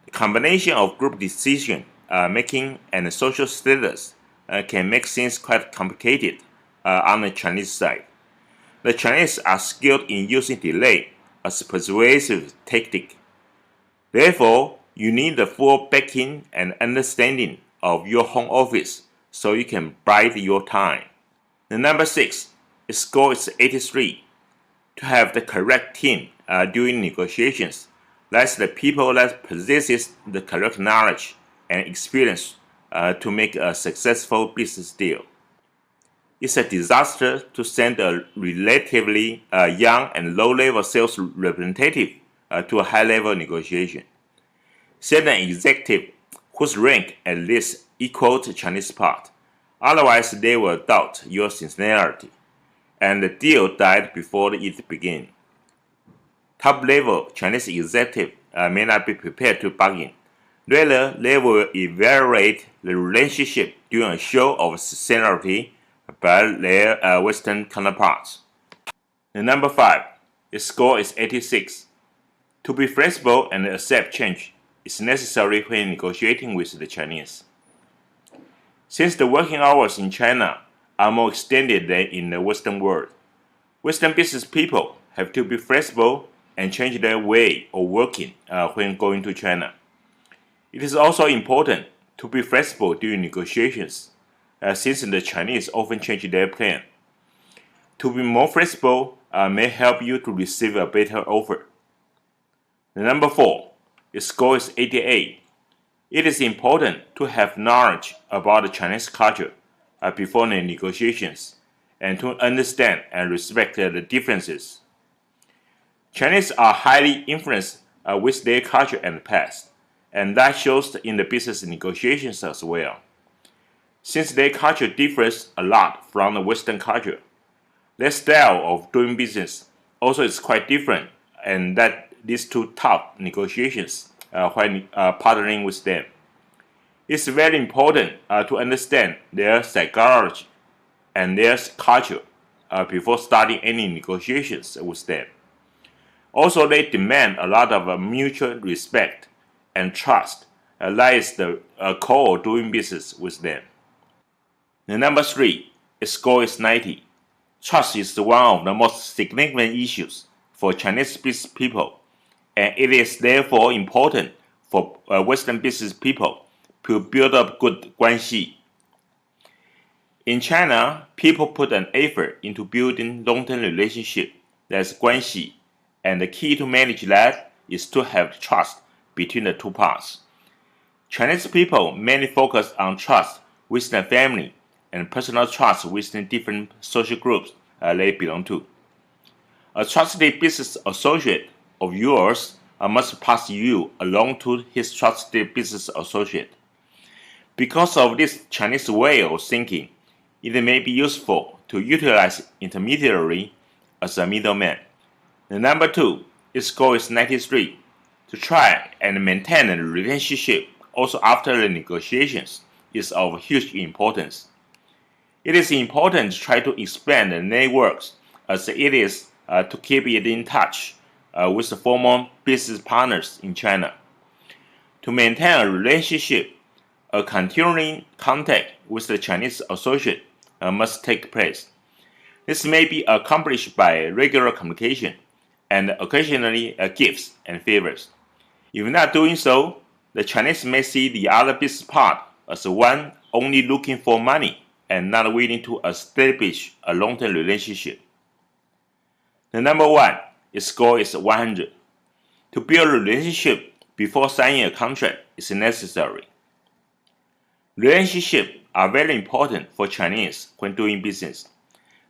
The combination of group decision making and social status can make things quite complicated on the Chinese side. The Chinese are skilled in using delay as a persuasive tactic. Therefore, you need the full backing and understanding of your home office so you can bide your time. The number 6, its score is 83. To have the correct team during negotiations, that's the people that possesses the correct knowledge and experience to make a successful business deal. It's a disaster to send a relatively young and low-level sales representative to a high-level negotiation. Send an executive whose rank at least equals the Chinese part. Otherwise, they will doubt your sincerity, and the deal died before it began. Top-level Chinese executive may not be prepared to bargain. Rather, they will evaluate the relationship during a show of sincerity by their Western counterparts. The number 5, its score is 86. To be flexible and accept change is necessary when negotiating with the Chinese. Since the working hours in China are more extended than in the Western world, Western business people have to be flexible and change their way of working when going to China. It is also important to be flexible during negotiations, since the Chinese often change their plan. To be more flexible may help you to receive a better offer. The number 4, its score is 88. It is important to have knowledge about the Chinese culture before the negotiations, and to understand and respect the differences. Chinese are highly influenced with their culture and past, and that shows in the business negotiations as well. Since their culture differs a lot from the Western culture, their style of doing business also is quite different, and that leads to tough negotiations when partnering with them. It's very important to understand their psychology and their culture before starting any negotiations with them. Also, they demand a lot of mutual respect and trust. That is the core of doing business with them. The number 3, its score is 90. Trust is one of the most significant issues for Chinese business people, and it is therefore important for Western business people to build up good Guanxi. In China, people put an effort into building long-term relationship, that's Guanxi, and the key to manage that is to have trust between the two parts. Chinese people mainly focus on trust within the family and personal trust within different social groups they belong to. A trusted business associate of yours must pass you along to his trusted business associate. Because of this Chinese way of thinking, it may be useful to utilize intermediary as a middleman. The number 2, its score is 93. To try and maintain a relationship also after the negotiations is of huge importance. It is important to try to expand the networks as it is to keep it in touch with the former business partners in China. To maintain a relationship, a continuing contact with the Chinese associate must take place. This may be accomplished by regular communication and occasionally gifts and favors. If not doing so, the Chinese may see the other business part as one only looking for money and not willing to establish a long-term relationship. The number 1, its score is 100. To build a relationship before signing a contract is necessary. Relationships are very important for Chinese when doing business.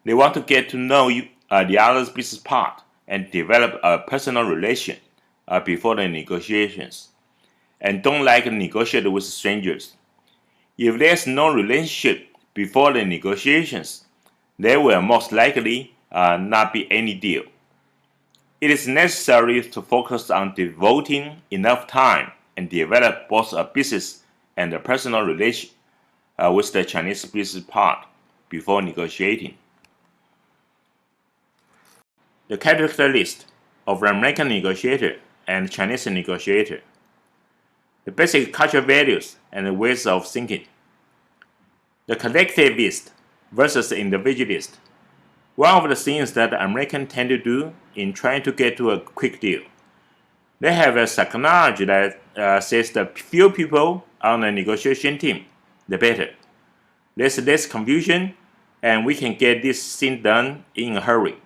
They want to get to know the other's business part and develop a personal relation before the negotiations, and don't like to negotiate with strangers. If there's no relationship before the negotiations, there will most likely not be any deal. It is necessary to focus on devoting enough time and develop both a business and a personal relation with the Chinese business part before negotiating. The characteristics of the American negotiator and Chinese negotiator. The basic cultural values and ways of thinking. The collectivist versus the individualist. One of the things that the Americans tend to do in trying to get to a quick deal. They have a psychology that says the fewer people on the negotiation team, the better. There's less confusion, and we can get this thing done in a hurry.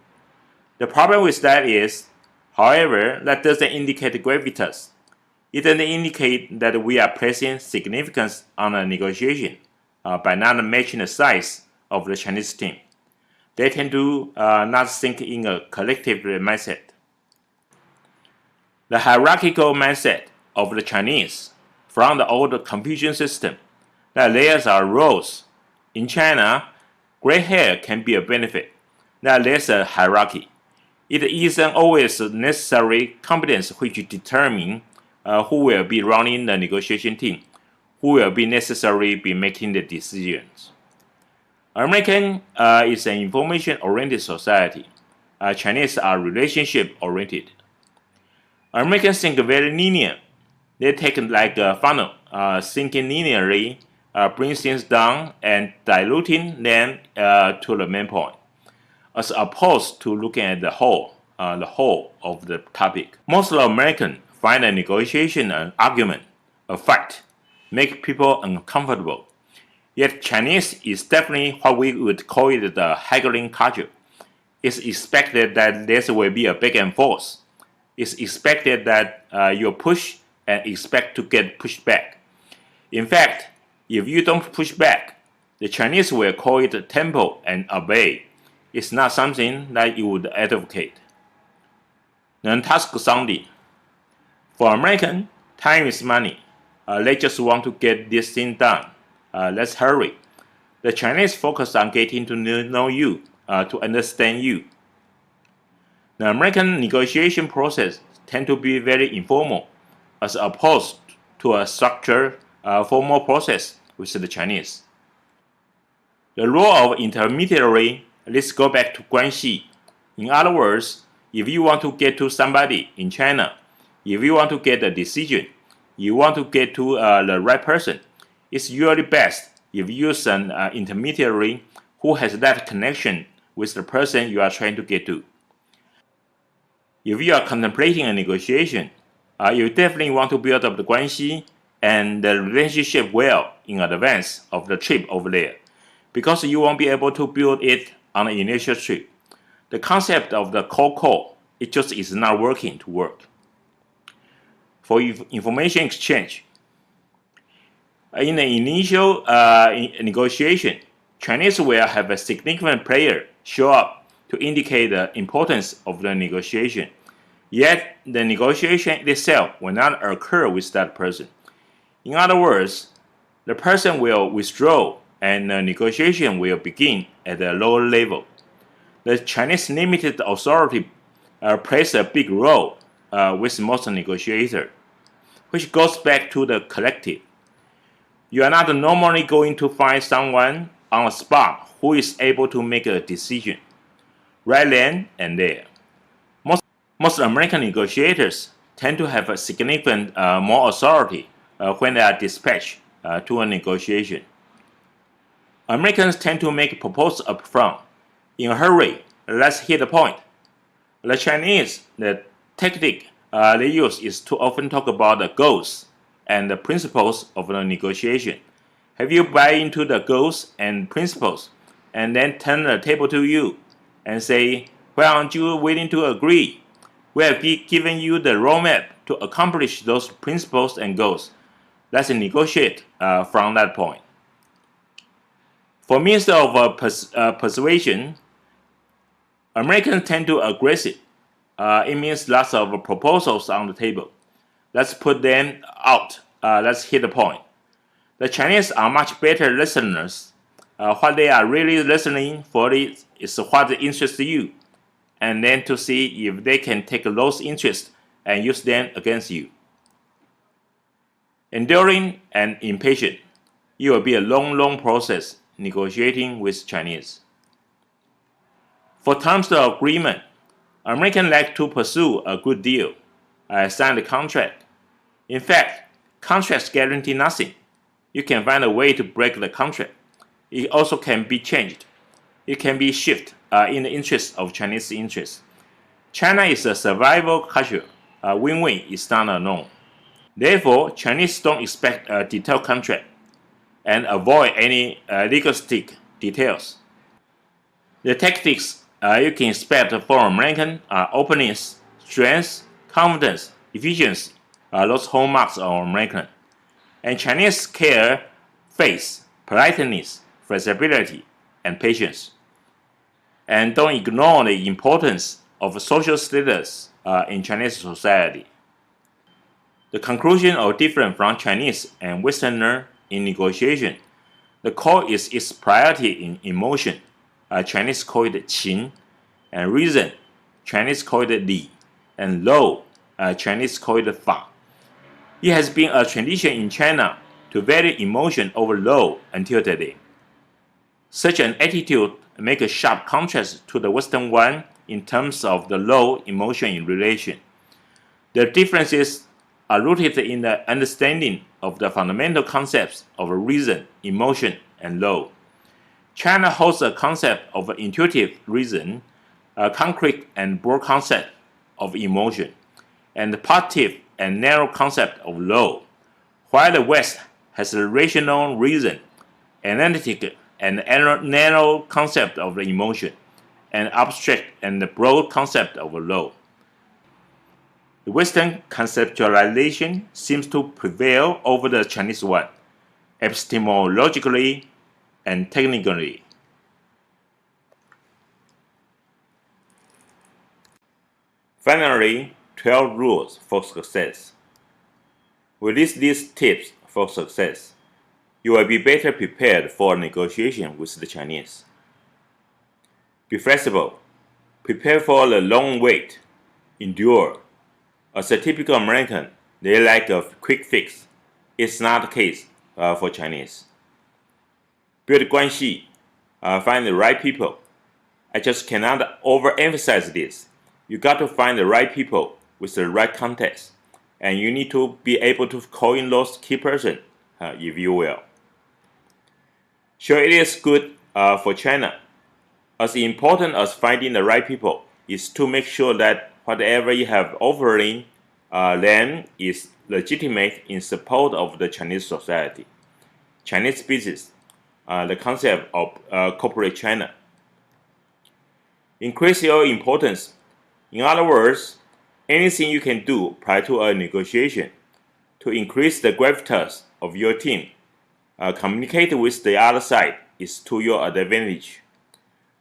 The problem with that is, however, that doesn't indicate gravitas. It doesn't indicate that we are placing significance on a negotiation by not matching the size of the Chinese team. They tend to not think in a collective mindset. The hierarchical mindset of the Chinese from the old Confucian system that layers are roles. In China, gray hair can be a benefit. That there's a hierarchy. It isn't always necessary competence which determine who will be running the negotiation team, who will be necessarily be making the decisions. American is an information-oriented society. Chinese are relationship-oriented. Americans think very linear. They take like a funnel, thinking linearly, bring things down and diluting them to the main point, as opposed to looking at the whole of the topic. Most Americans find a negotiation an argument, a fight, make people uncomfortable. Yet Chinese is definitely what we would call it the haggling culture. It's expected that there will be a back and forth. It's expected that you push and expect to get pushed back. In fact, if you don't push back, the Chinese will call it tempo and obey. It's not something that you would advocate. Then task sounding. For American, time is money. They just want to get this thing done. Let's hurry. The Chinese focus on getting to know you, to understand you. The American negotiation process tend to be very informal, as opposed to a structured, formal process with the Chinese. The role of intermediary let's go back to Guanxi. In other words, if you want to get to somebody in China, if you want to get a decision, you want to get to the right person, it's usually best if you use an intermediary who has that connection with the person you are trying to get to. If you are contemplating a negotiation, you definitely want to build up the Guanxi and the relationship well in advance of the trip over there, because you won't be able to build it on the initial trip. The concept of the cold call, it just is not working to work. For information exchange, in the initial negotiation, Chinese will have a significant player show up to indicate the importance of the negotiation. Yet, the negotiation itself will not occur with that person. In other words, the person will withdraw and the negotiation will begin at a lower level. The Chinese limited authority plays a big role with most negotiators, which goes back to the collective. You are not normally going to find someone on the spot who is able to make a decision right then and there. Most American negotiators tend to have a significant more authority when they are dispatched to a negotiation. Americans tend to make proposals up front. In a hurry, let's hit the point. The Chinese, the tactic they use is to often talk about the goals and the principles of the negotiation. Have you buy into the goals and principles and then turn the table to you and say, why aren't you willing to agree? We have given you the roadmap to accomplish those principles and goals. Let's negotiate from that point. For means of persuasion, Americans tend to aggressive. It means lots of proposals on the table. Let's put them out. Let's hit the point. The Chinese are much better listeners. What they are really listening for is what interests you, and then to see if they can take those interests and use them against you. Enduring and impatient, it will be a long process negotiating with Chinese. For terms of agreement, Americans like to pursue a good deal, sign the contract. In fact, contracts guarantee nothing. You can find a way to break the contract. It also can be changed. It can be shifted in the interest of Chinese interests. China is a survival culture. Win-win is not unknown. Therefore, Chinese don't expect a detailed contract and avoid any legalistic details. The tactics you can expect from American are openness, strength, confidence, efficiency, those hallmarks of American. And Chinese care faith, politeness, flexibility, and patience. And don't ignore the importance of social status in Chinese society. The conclusion are different from Chinese and Westerner in negotiation. The core is its priority in emotion. Chinese call it qin, and reason. Chinese call it li, and law. Chinese call it fa. It has been a tradition in China to value emotion over law until today. Such an attitude makes a sharp contrast to the Western one in terms of the law-emotion in relation. The differences are rooted in the understanding of the fundamental concepts of reason, emotion, and law. China holds a concept of intuitive reason, a concrete and broad concept of emotion, and the positive and narrow concept of law, while the West has a rational reason, analytic and narrow concept of emotion, and abstract and broad concept of law. The Western conceptualization seems to prevail over the Chinese one, epistemologically and technically. Finally, 12 rules for success. With these tips for success, you will be better prepared for a negotiation with the Chinese. Be flexible. Prepare for the long wait. Endure. As a typical American, they like a quick fix. It's not the case for Chinese. Build Guanxi. Find the right people. I just cannot overemphasize this. You got to find the right people with the right context, and you need to be able to call in those key persons, if you will. Sure, it is good for China. As important as finding the right people is to make sure that whatever you have offering them is legitimate in support of the Chinese society, Chinese business, the concept of corporate China. Increase your importance. In other words, anything you can do prior to a negotiation to increase the gravitas of your team, communicate with the other side is to your advantage.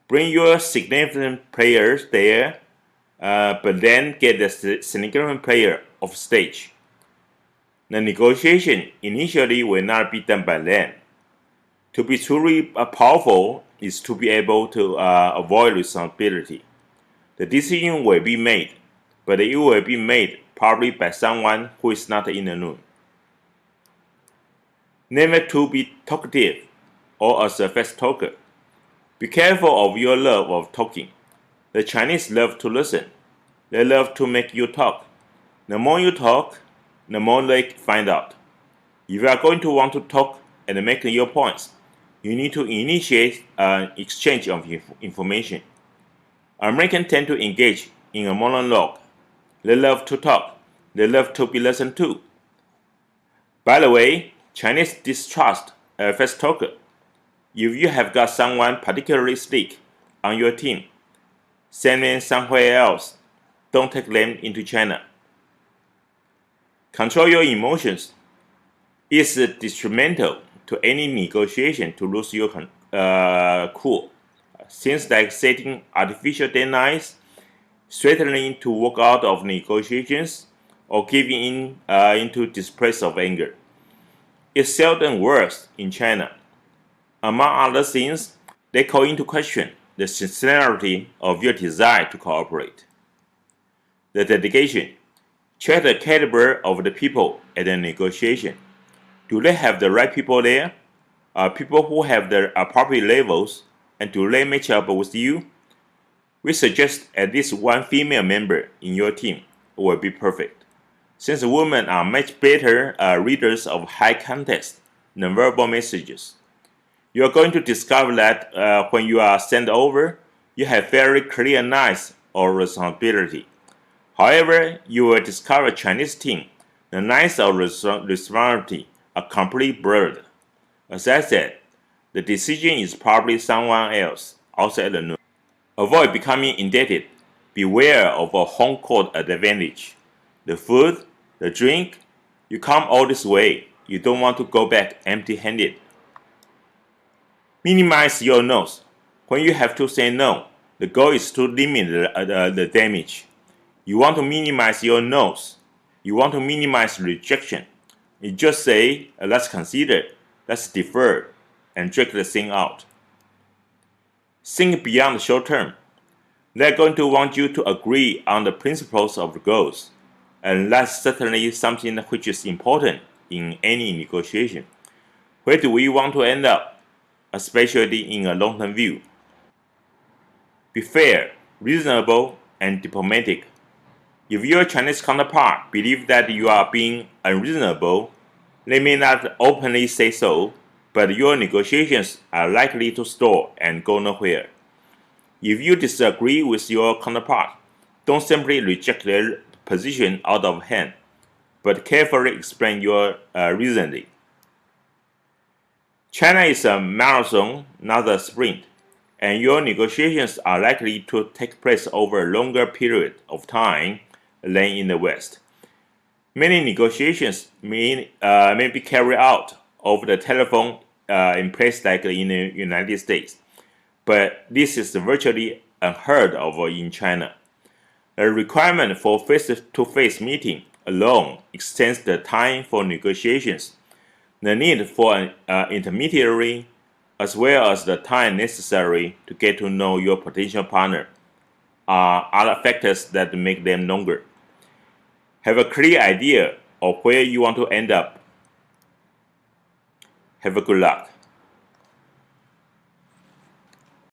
Bring your significant players there, but then get the significant player off stage. The negotiation initially will not be done by them. To be truly powerful is to be able to avoid responsibility. The decision will be made, but it will be made probably by someone who is not in the room. Never to be talkative or as a fast talker. Be careful of your love of talking. The Chinese love to listen. They love to make you talk. The more you talk, the more they find out. If you are going to want to talk and make your points, you need to initiate an exchange of information. Americans tend to engage in a monologue. They love to talk. They love to be listened to. By the way, Chinese distrust a fast talker. If you have got someone particularly slick on your team, send them somewhere else. Don't take them into China. Control your emotions. It's detrimental to any negotiation to lose your cool. Things like setting artificial deadlines, threatening to walk out of negotiations, or giving in into displays of anger. It's seldom worse in China. Among other things, they call into question the sincerity of your desire to cooperate. The dedication. Check the caliber of the people at the negotiation. Do they have the right people there? People who have the appropriate levels, and do they match up with you? We suggest at least one female member in your team will be perfect, since women are much better readers of high context than verbal messages. You are going to discover that when you are sent over, you have very clear lines of responsibility. However, you will discover Chinese team, the lines of responsibility are completely blurred. As I said, the decision is probably someone else outside the room. Avoid becoming indebted. Beware of a home court advantage. The food, the drink, you come all this way. You don't want to go back empty-handed. Minimize your no's. When you have to say no, the goal is to limit the damage. You want to minimize your no's. You want to minimize rejection. You just say, let's consider, let's defer, and drag the thing out. Think beyond the short term. They're going to want you to agree on the principles of the goals, and that's certainly something which is important in any negotiation. Where do we want to end up, especially in a long-term view? Be fair, reasonable, and diplomatic. If your Chinese counterpart believes that you are being unreasonable, they may not openly say so, but your negotiations are likely to stall and go nowhere. If you disagree with your counterpart, don't simply reject their position out of hand, but carefully explain your reasoning. China is a marathon, not a sprint, and your negotiations are likely to take place over a longer period of time than in the West. Many negotiations may be carried out over the telephone in places like in the United States, but this is virtually unheard of in China. The requirement for face-to-face meeting alone extends the time for negotiations. The need for an intermediary, as well as the time necessary to get to know your potential partner, are other factors that make them longer. Have a clear idea of where you want to end up. Have a good luck.